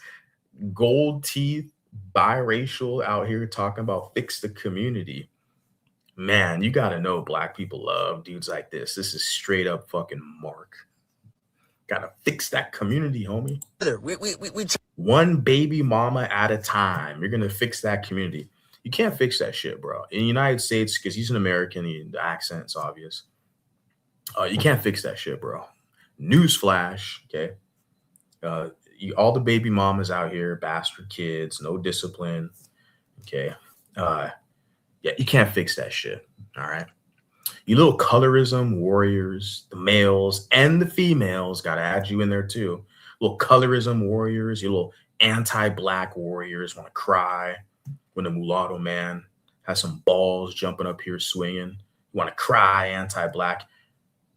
gold teeth biracial out here talking about fix the community. Man, you got to know black people love dudes like this. This is straight up fucking Mark. Got to fix that community, homie. We One baby mama at a time. You're going to fix that community. You can't fix that shit, bro. In the United States, because he's an American, the accent's obvious. You can't fix that shit, bro. Newsflash, okay? All the baby mamas out here, bastard kids, no discipline, okay? Yeah, you can't fix that shit, all right? You little colorism warriors, the males and the females, got to add you in there too. Little colorism warriors, you little anti-black warriors want to cry when the mulatto man has some balls jumping up here swinging. You want to cry anti-black.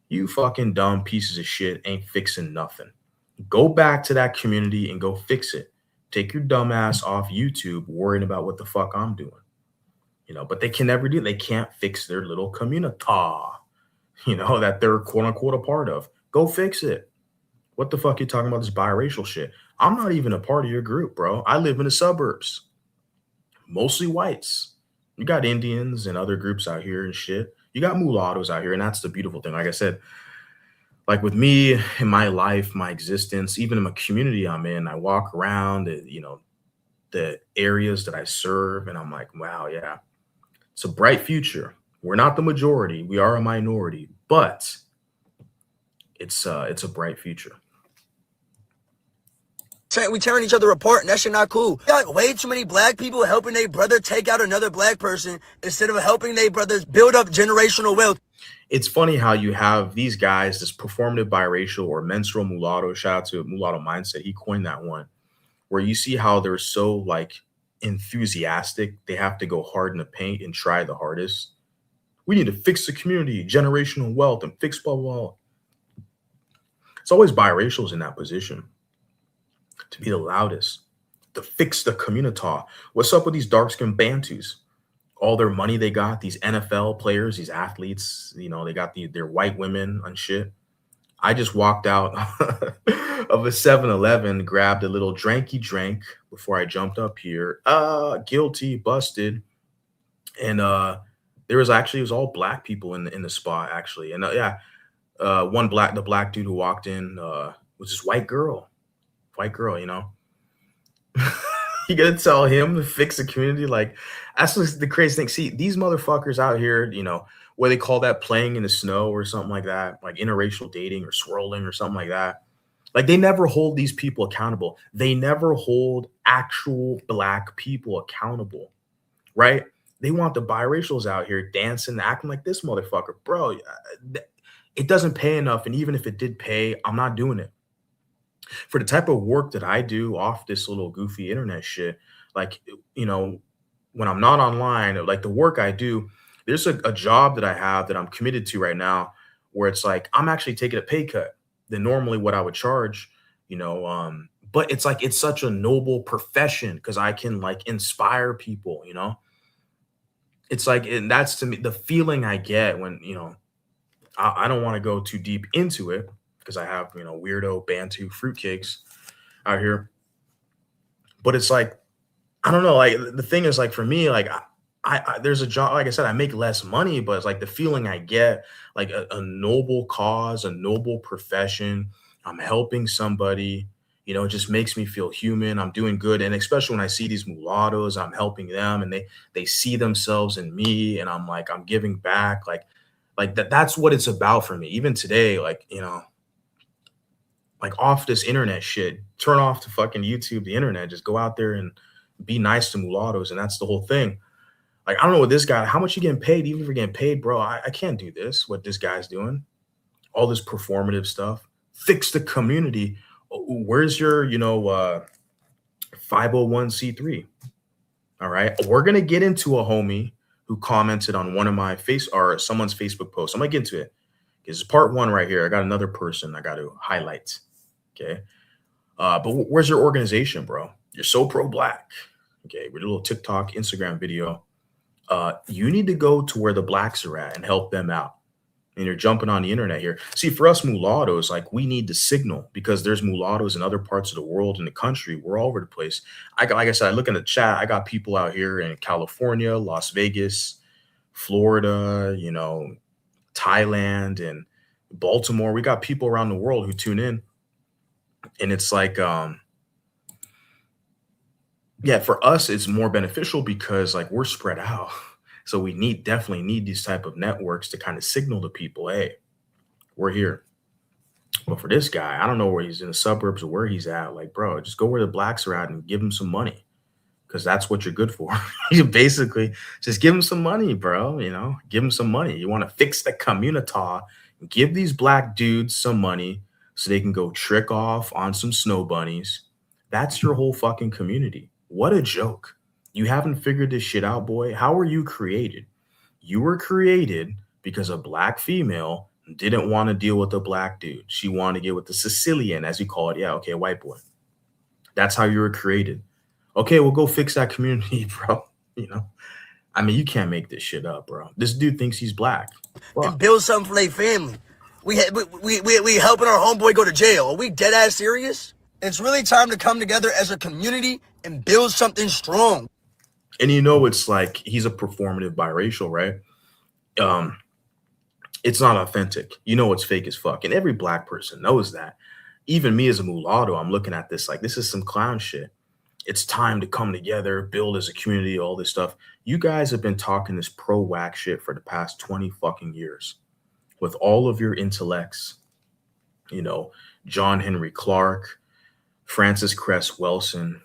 You fucking dumb pieces of shit ain't fixing nothing. Go back to that community and go fix it. Take your dumb ass off YouTube worrying about what the fuck I'm doing. But they can never do it. They can't fix their little community, that they're quote unquote a part of. Go fix it. What the fuck are you talking about this biracial shit? I'm not even a part of your group, bro. I live in the suburbs. Mostly whites. You got Indians and other groups out here and shit. You got mulattoes out here, and that's the beautiful thing. Like I said, like with me in my life, my existence, even in the community I'm in, I walk around, the areas that I serve, and I'm like, wow, yeah, it's a bright future. We're not the majority. We are a minority, but it's a bright future. We tearing each other apart, and that shit not cool. We got way too many black people helping their brother take out another black person instead of helping their brothers build up generational wealth. It's funny how you have these guys, this performative biracial or menstrual mulatto. Shout out to Mulatto Mindset. He coined that one, where you see how they're so like enthusiastic. They have to go hard in the paint and try the hardest. We need to fix the community, generational wealth, and fix blah, blah, blah. It's always biracials in that position to be the loudest, to fix the community. What's up with these dark-skinned Bantus? All their money they got, these NFL players, these athletes, they got their white women and shit. I just walked out of a 7-Eleven, grabbed a little dranky drink before I jumped up here. Guilty, busted. And it was all black people in the spot, actually. And the black dude who walked in was this white girl. You gotta tell him to fix the community. Like, that's just the crazy thing. See, these motherfuckers out here, where they call that playing in the snow or something like that, like interracial dating or swirling or something like that. Like, they never hold these people accountable. They never hold actual black people accountable, right? They want the biracials out here dancing, acting like this motherfucker. Bro, it doesn't pay enough. And even if it did pay, I'm not doing it. For the type of work that I do off this little goofy internet shit, like, when I'm not online, like the work I do, there's a job that I have that I'm committed to right now where it's like I'm actually taking a pay cut than normally what I would charge, but it's like it's such a noble profession because I can like inspire people, It's like, and that's to me the feeling I get when, I don't want to go too deep into it because I have, weirdo Bantu fruitcakes out here. But it's like, I don't know, like the thing is like for me, like I there's a job, like I said, I make less money, but it's like the feeling I get, like a noble cause, a noble profession. I'm helping somebody, it just makes me feel human. I'm doing good. And especially when I see these mulattoes, I'm helping them and they see themselves in me and I'm like, I'm giving back. Like that's what it's about for me. Even today, like, like off this internet shit, turn off the fucking YouTube, the internet, just go out there and be nice to mulattoes. And that's the whole thing. Like, I don't know what this guy, how much you getting paid, even if you're getting paid, bro. I can't do this, what this guy's doing. All this performative stuff. Fix the community. Where's your, 501c3? All right. We're gonna get into a homie who commented on one of my face or someone's Facebook posts. I'm gonna get into it. This is part one right here. I got another person I got to highlight. Okay. But where's your organization, bro? You're so pro black. Okay. We did a little TikTok, Instagram video. You need to go to where the blacks are at and help them out. And you're jumping on the internet here. See, for us mulattoes, like we need to signal because there's mulattoes in other parts of the world, in the country. We're all over the place. Like I said, I look in the chat. I got people out here in California, Las Vegas, Florida, Thailand, and Baltimore. We got people around the world who tune in, and it's like, yeah, for us, it's more beneficial because like we're spread out. So we definitely need these type of networks to kind of signal to people, hey, we're here. But for this guy, I don't know where he's in the suburbs or where he's at. Like, bro, just go where the blacks are at and give him some money because that's what you're good for. You basically just give him some money, bro. Give him some money. You want to fix the community, give these black dudes some money so they can go trick off on some snow bunnies. That's your whole fucking community. What a joke. You haven't figured this shit out, boy. How were you created? You were created because a black female didn't want to deal with a black dude. She wanted to get with the Sicilian, as you call it. Yeah, okay, white boy. That's how you were created. Okay, well, go fix that community, bro. I mean, you can't make this shit up, bro. This dude thinks he's black. And build something for their family. We helping our homeboy go to jail. Are we dead ass serious? It's really time to come together as a community and build something strong. And it's like he's a performative biracial, right? It's not authentic. It's fake as fuck. And every black person knows that. Even me as a mulatto, I'm looking at this like this is some clown shit. It's time to come together, build as a community, all this stuff. You guys have been talking this pro whack shit for the past 20 fucking years with all of your intellects, John Henry Clark, Francis Cress Welsing,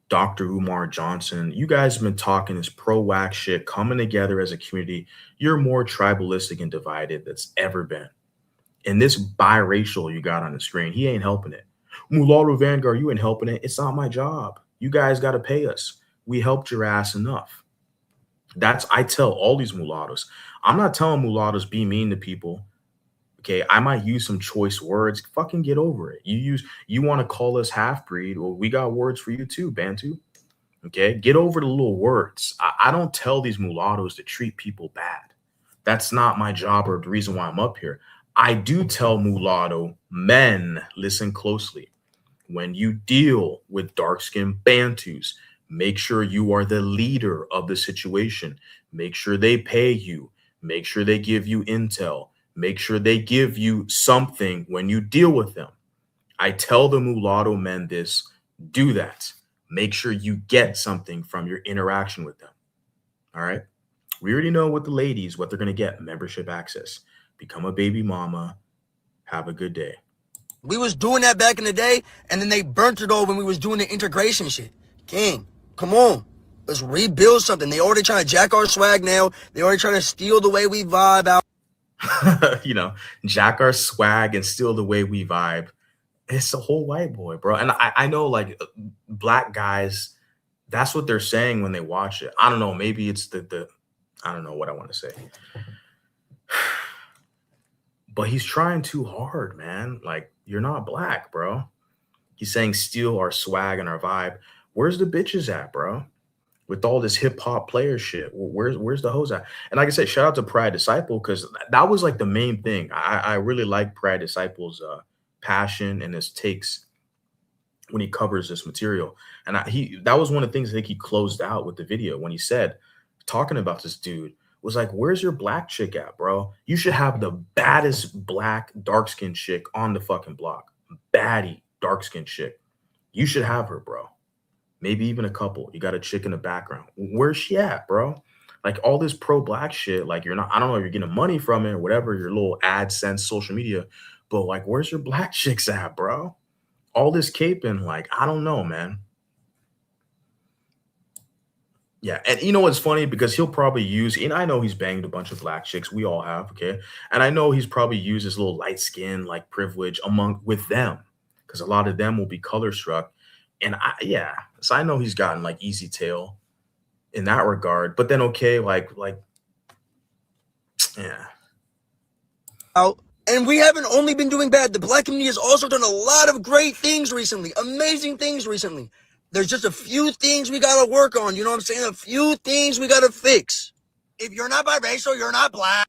Dr. Umar Johnson. You guys have been talking this pro whack shit, coming together as a community. You're more tribalistic and divided that's ever been. And this biracial you got on the screen, he ain't helping it. Mulatto Vanguard, you ain't helping it. It's not my job. You guys got to pay us. We helped your ass enough. I tell all these mulattoes. I'm not telling mulattoes be mean to people. Okay, I might use some choice words. Fucking get over it. You want to call us half breed? Well, we got words for you too, Bantu. Okay, get over the little words. I don't tell these mulattoes to treat people bad. That's not my job or the reason why I'm up here. I do tell mulatto men, listen closely. When you deal with dark-skinned Bantus, make sure you are the leader of the situation. Make sure they pay you. Make sure they give you intel. Make sure they give you something when you deal with them. I tell the mulatto men this, do that. Make sure you get something from your interaction with them. All right? We already know what the ladies, what they're going to get, membership access. Become a baby mama. Have a good day. We was doing that back in the day, and then they burnt it all when we was doing the integration shit. King, come on. Let's rebuild something. They already trying to jack our swag now. They already trying to steal the way we vibe out. Jack our swag and steal the way we vibe. It's a whole white boy, bro. And I know like black guys, that's what they're saying when they watch it. I don't know. Maybe it's the I don't know what I want to say. But he's trying too hard, man. Like, you're not black, bro. He's saying steal our swag and our vibe. Where's the bitches at, bro? With all this hip hop player shit, where's the hoes at? And like I said, shout out to Pride Disciple because that was like the main thing. I really like Pride Disciple's passion and his takes when he covers this material. And that was one of the things I think he closed out with the video when he said, talking about this dude, was like, where's your black chick at, bro? You should have the baddest black dark-skinned chick on the fucking block. Baddie dark-skinned chick. You should have her, bro. Maybe even a couple. You got a chick in the background. Where's she at, bro? Like all this pro-black shit, like you're not, I don't know if you're getting money from it or whatever, your little AdSense social media, but like, where's your black chicks at, bro? All this caping, like, I don't know, man. Yeah, and you know what's funny? Because he'll probably use, and I know he's banged a bunch of black chicks. We all have, okay? And I know he's probably used his little light skin, like privilege among with them, because a lot of them will be color struck. And yeah, so I know he's gotten like easy tail in that regard. But then, okay, yeah, Out. And we haven't only been doing bad. The black community has also done a lot of great things recently, amazing things recently. There's just a few things we gotta work on. You know what I'm saying? A few things we gotta fix. If you're not biracial, you're not black.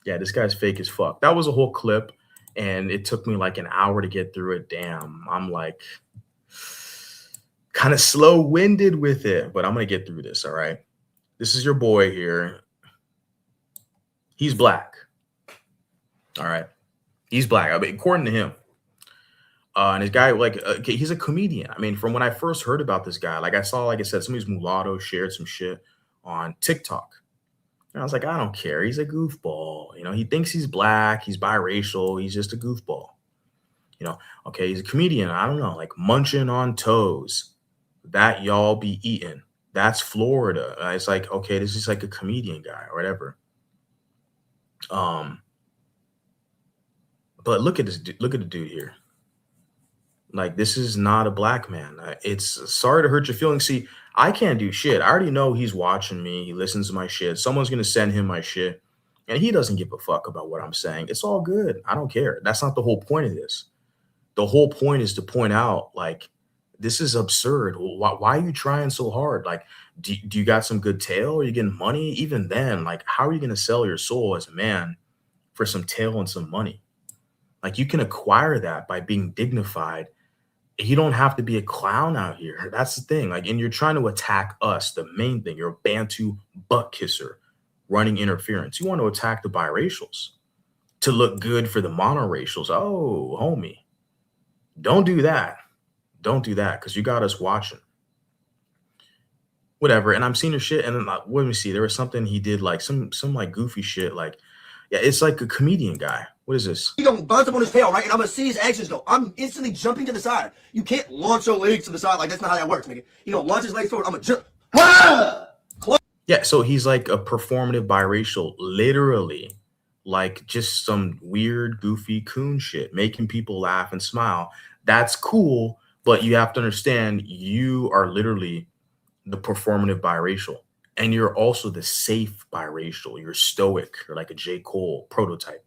yeah, this guy's fake as fuck. That was a whole clip, and it took me like an hour to get through it. Damn, I'm like kind of slow winded with it, but I'm gonna get through this. All right, this is your boy here. He's black. All right, he's black. I mean, according to him. And his guy, like, okay, he's a comedian. I mean, from when I first heard about this guy, like I saw, like I said, somebody's mulatto shared some shit on TikTok. And I was like, I don't care. He's a goofball. You know, he thinks he's black. He's biracial. He's just a goofball. You know, okay, he's a comedian. I don't know, like munching on toes that y'all be eating. That's Florida. It's like, okay, this is like a comedian guy or whatever. Um, but look at this. Look at the dude here. Like, this is not a black man. It's sorry to hurt your feelings. See, I can't do shit. I already know he's watching me. He listens to my shit. Someone's gonna send him my shit, and he doesn't give a fuck about what I'm saying. It's all good. I don't care. That's not the whole point of this. The whole point is to point out, like, this is absurd. Why are you trying so hard? Like, do you got some good tail? Are you getting money? Even then, like, how are you gonna sell your soul as a man for some tail and some money? Like, you can acquire that by being dignified. You don't have to be a clown out here. That's the thing. Like, and you're trying to attack us. The main thing, you're a Bantu butt kisser running interference. You want to attack the biracials to look good for the monoracials. Oh, homie, don't do that. Don't do that because you got us watching. Whatever. And I'm seeing your shit. And then, like, let me see. There was something he did, like some like goofy shit. Like, yeah, it's like a comedian guy. What is this? He gonna bounce up on his tail, right? And I'm gonna see his actions go. I'm instantly jumping to the side. You can't launch your legs to the side. Like, that's not how that works, nigga. He gonna launch his legs forward. I'm gonna jump. Ah! Yeah, so he's like a performative biracial, literally, like just some weird, goofy coon shit, making people laugh and smile. That's cool, but you have to understand you are literally the performative biracial, and you're also the safe biracial. You're stoic, you're like a J. Cole prototype.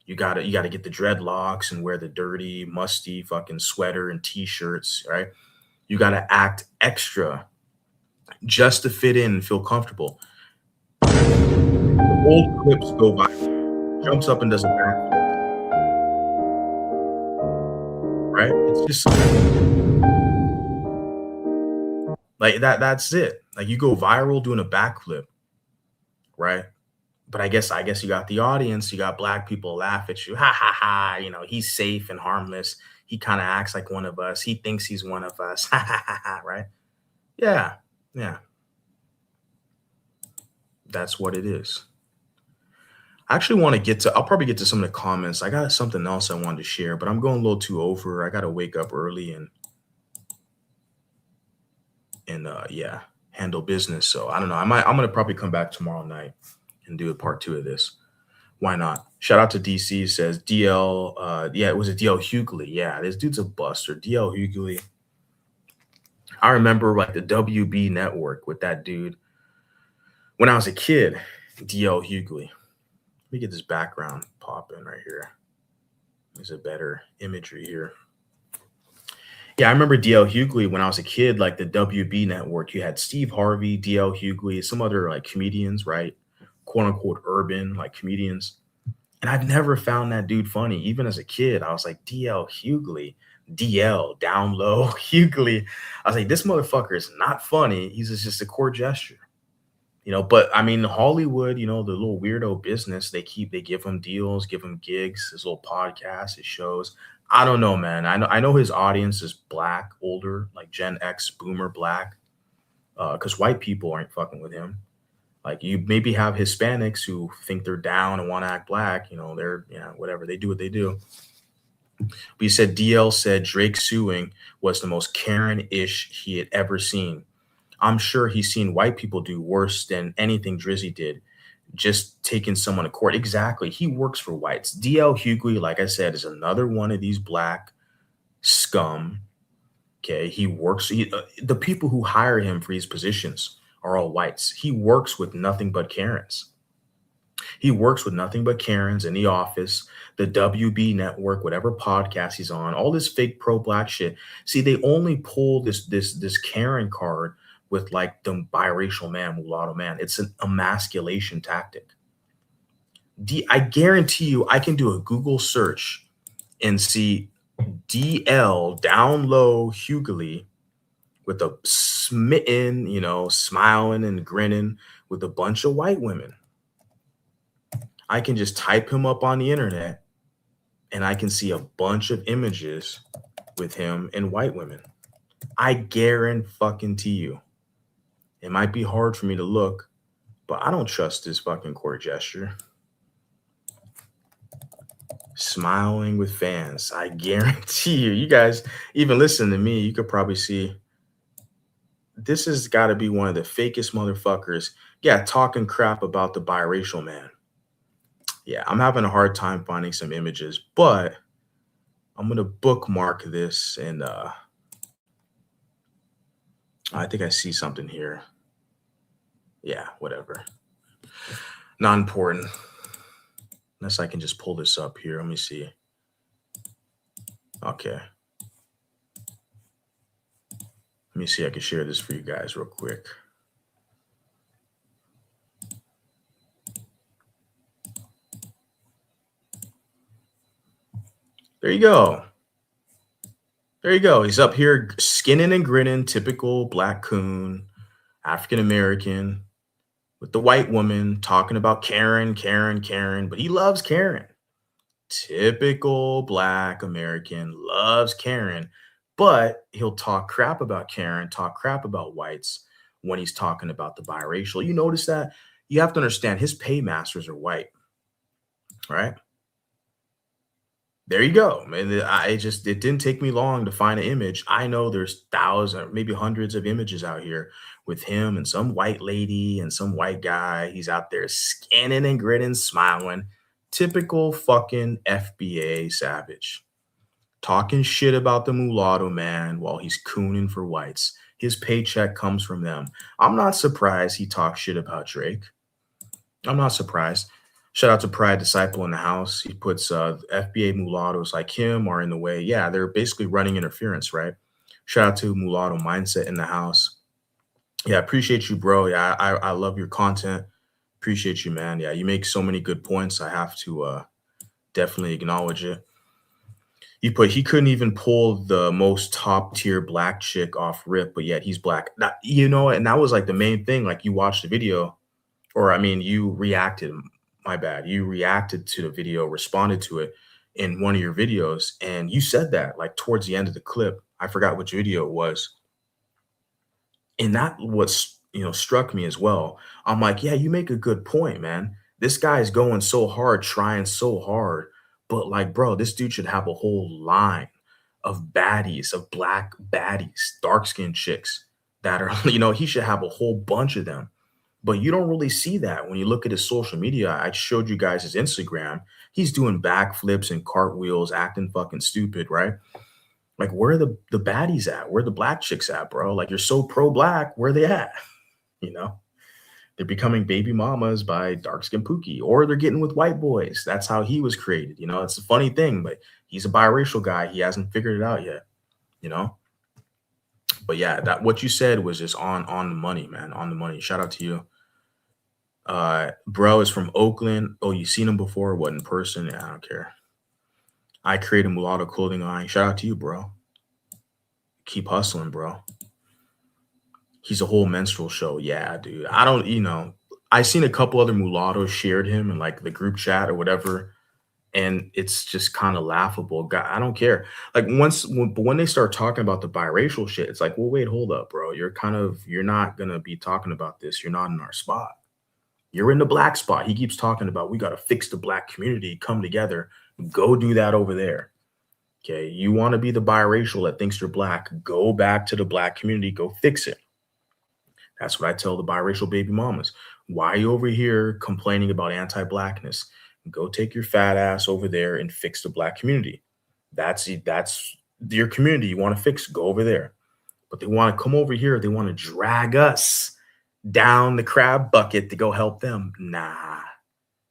You gotta get the dreadlocks and wear the dirty, musty fucking sweater and t-shirts, right? You gotta act extra just to fit in and feel comfortable. Old clips go viral. Jumps up and does a backflip, right? It's just like that. That's it. Like, you go viral doing a backflip, right? But I guess you got the audience. You got black people laugh at you. Ha ha ha. You know, he's safe and harmless. He kind of acts like one of us. He thinks he's one of us. Ha ha ha ha. Right? Yeah. Yeah. That's what it is. I actually want to get to, I'll probably get to some of the comments. I got something else I wanted to share, but I'm going a little too over. I got to wake up early and yeah, handle business. So I don't know. I'm going to probably come back tomorrow night and do a part 2 of this. Why not? Shout out to DC, says DL. Yeah, it was a DL Hughley. Yeah, this dude's a buster. DL Hughley. I remember like the WB network with that dude when I was a kid. DL Hughley. Let me get this background popping right here. There's a better imagery here. Yeah, I remember DL Hughley when I was a kid, like the WB network. You had Steve Harvey, DL Hughley, some other like comedians, right? Quote unquote urban like comedians. And I've never found that dude funny. Even as a kid, I was like, DL Hughley, DL, down low, Hughley. I was like, this motherfucker is not funny. He's just a core gesture. You know, but I mean, Hollywood, you know, the little weirdo business, they give him deals, give him gigs, his little podcast, his shows. I don't know, man. I know his audience is black, older, like Gen X, boomer black, because white people aren't fucking with him. Like, you maybe have Hispanics who think they're down and want to act black. You know, they're, yeah, whatever. They do what they do. But you said DL said Drake suing was the most Karen-ish he had ever seen. I'm sure he's seen white people do worse than anything Drizzy did, just taking someone to court. Exactly. He works for whites. DL Hughley, like I said, is another one of these black scum. Okay. The people who hire him for these positions are all whites. He works with nothing but Karens. He works with nothing but Karens in the office, the WB network, whatever podcast he's on, all this fake pro black shit. See, they only pull this Karen card with like the biracial man, mulatto man. It's an emasculation tactic. I guarantee you, I can do a Google search and see DL down low Hughley with a smitten, smiling and grinning with a bunch of white women. I can just type him up on the internet and I can see a bunch of images with him and white women. I guarantee you. It might be hard for me to look, but I don't trust this fucking court gesture. Smiling with fans. I guarantee you. You guys even listen to me. You could probably see this has got to be one of the fakest motherfuckers. Yeah, talking crap about the biracial man. Yeah, I'm having a hard time finding some images, but I'm gonna bookmark this and I think I see something here. Yeah, whatever. Not important. Unless I can just pull this up here. Let me see. Okay. Let me see. I can share this for you guys real quick. There you go. There you go. He's up here skinning and grinning, typical black coon, African American, with the white woman talking about Karen, but he loves Karen. Typical black American loves Karen, but he'll talk crap about Karen, talk crap about whites when he's talking about the biracial. You notice that? You have to understand his paymasters are white, right? There you go. And it didn't take me long to find an image. I know there's thousands, maybe hundreds of images out here with him and some white lady and some white guy. He's out there scanning and grinning, smiling. Typical fucking FBA savage. Talking shit about the mulatto man while he's cooning for whites. His paycheck comes from them. I'm not surprised he talks shit about Drake. I'm not surprised. Shout out to Pride Disciple in the house. He puts FBA mulattoes like him are in the way. Yeah, they're basically running interference, right? Shout out to Mulatto Mindset in the house. Yeah, appreciate you, bro. Yeah, I love your content. Appreciate you, man. Yeah, you make so many good points. I have to definitely acknowledge it. He couldn't even pull the most top tier black chick off rip, but yet he's black. That, and that was like the main thing. Like you watched the video, or I mean, you reacted. My bad. You reacted to the video, responded to it in one of your videos, and you said that like towards the end of the clip. I forgot which video it was, and that was struck me as well. I'm like, yeah, you make a good point, man. This guy is going so hard, trying so hard, but like, bro, this dude should have a whole line of baddies, of black baddies, dark skinned chicks that are, he should have a whole bunch of them. But you don't really see that when you look at his social media. I showed you guys his Instagram. He's doing backflips and cartwheels, acting fucking stupid, right? Like, where are the baddies at? Where are the black chicks at, bro? Like, you're so pro-black. Where are they at? They're becoming baby mamas by dark-skinned Pookie, or they're getting with white boys. That's how he was created. It's a funny thing, but he's a biracial guy. He hasn't figured it out yet, But yeah, that what you said was just on the money, man. On the money. Shout out to you. Bro is from Oakland. Oh, you seen him before? What, in person? Yeah, I don't care. I create a mulatto clothing line. Shout out to you, bro. Keep hustling, bro. He's a whole menstrual show. Yeah, dude. I don't, I seen a couple other mulattoes shared him in like the group chat or whatever. And it's just kind of laughable. God, I don't care. Like but when they start talking about the biracial shit, it's like, well, wait, hold up, bro. You're not going to be talking about this. You're not in our spot. You're in the black spot. He keeps talking about we got to fix the black community, come together, go do that over there. Okay. You want to be the biracial that thinks you're black, go back to the black community, go fix it. That's what I tell the biracial baby mamas. Why are you over here complaining about anti-blackness? Go take your fat ass over there and fix the black community. That's your community you want to fix. Go over there. But they want to come over here. They want to drag us down the crab bucket to go help them. Nah,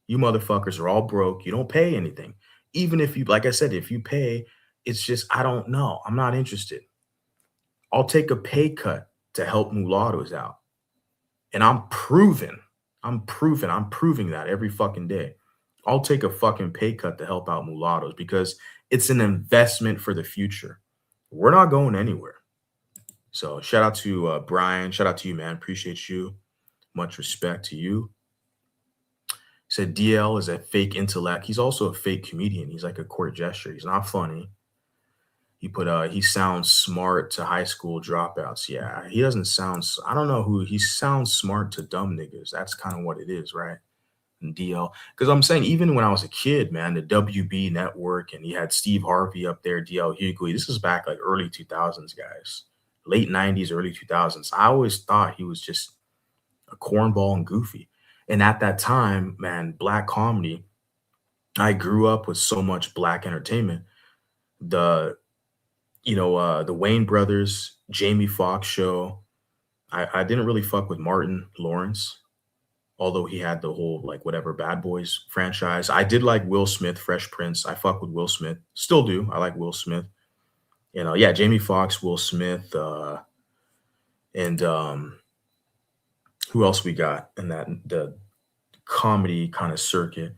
you motherfuckers are all broke. You don't pay anything. Even if you, like I said, if you pay, it's just, I don't know. I'm not interested. I'll take a pay cut to help mulattoes out. And I'm proving that every fucking day. I'll take a fucking pay cut to help out mulattoes because it's an investment for the future. We're not going anywhere. So shout out to Brian. Shout out to you, man. Appreciate you. Much respect to you. Said DL is a fake intellect. He's also a fake comedian. He's like a court gesture. He's not funny. He put he sounds smart to high school dropouts. Yeah, he doesn't sound. I don't know who he sounds smart to dumb niggas. That's kind of what it is, right? And DL, because I'm saying even when I was a kid, man, the WB network and you had Steve Harvey up there, DL Hughley. This is back like early 2000s, guys, late 90s, early 2000s. I always thought he was just a cornball and goofy. And at that time, man, black comedy. I grew up with so much black entertainment. The the Wayne brothers, Jamie Foxx show. I didn't really fuck with Martin Lawrence, although he had the whole like whatever Bad Boys franchise. I did like Will Smith, Fresh Prince. I fuck with Will Smith. Still do. I like Will Smith. Yeah, Jamie Foxx, Will Smith, and who else we got in that the comedy kind of circuit?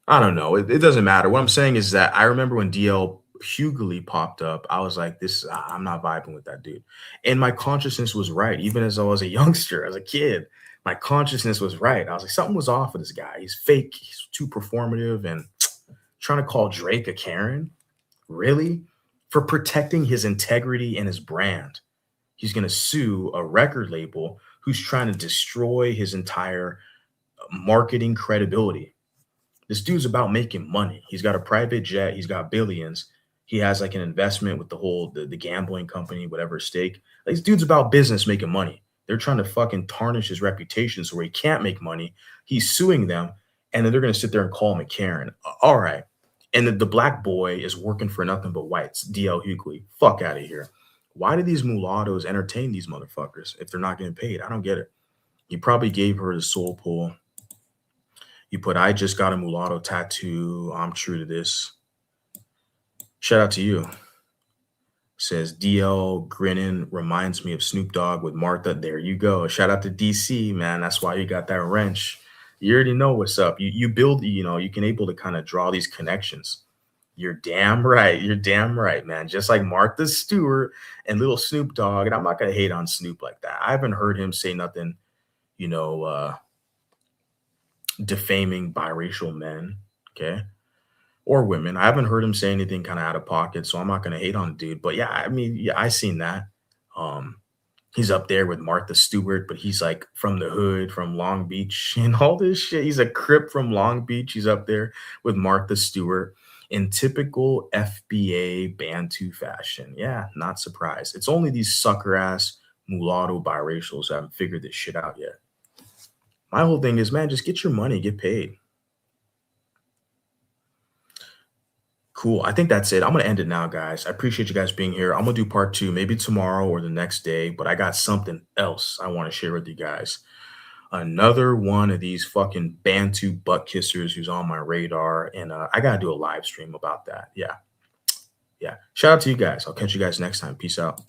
I don't know. It doesn't matter. What I'm saying is that I remember when DL Hughley popped up, I was like, I'm not vibing with that dude. And my consciousness was right. Even as I was a youngster, as a kid, my consciousness was right. I was like, something was off with this guy. He's fake. He's too performative and trying to call Drake a Karen. Really? For protecting his integrity and his brand. He's going to sue a record label who's trying to destroy his entire marketing credibility. This dude's about making money. He's got a private jet. He's got billions. He has like an investment with the gambling company, whatever stake. Like, this dude's about business making money. They're trying to fucking tarnish his reputation so where he can't make money. He's suing them, and then they're going to sit there and call him a Karen. All right. And the black boy is working for nothing but whites. DL Hughley. Fuck out of here. Why do these mulattoes entertain these motherfuckers if they're not getting paid? I don't get it. He probably gave her the soul pull. You put, I just got a mulatto tattoo. I'm true to this. Shout out to you. Says DL grinning reminds me of Snoop Dogg with Martha. There you go. Shout out to DC, man. That's why you got that wrench. You already know what's up. You build, you can able to kind of draw these connections. You're damn right. You're damn right, man. Just like Martha Stewart and little Snoop Dogg. And I'm not going to hate on Snoop like that. I haven't heard him say nothing, defaming biracial men, okay, or women. I haven't heard him say anything kind of out of pocket, so I'm not going to hate on the dude. But yeah, I mean, yeah, I seen that. He's up there with Martha Stewart, but he's like from the hood, from Long Beach, and all this shit. He's a Crip from Long Beach. He's up there with Martha Stewart in typical FBA Bantu fashion. Yeah, not surprised. It's only these sucker ass mulatto biracials that haven't figured this shit out yet. My whole thing is, man, just get your money, get paid. Cool. I think that's it. I'm going to end it now, guys. I appreciate you guys being here. I'm going to do part 2, maybe tomorrow or the next day, but I got something else I want to share with you guys. Another one of these fucking Bantu butt kissers who's on my radar, and I got to do a live stream about that. Yeah. Shout out to you guys. I'll catch you guys next time. Peace out.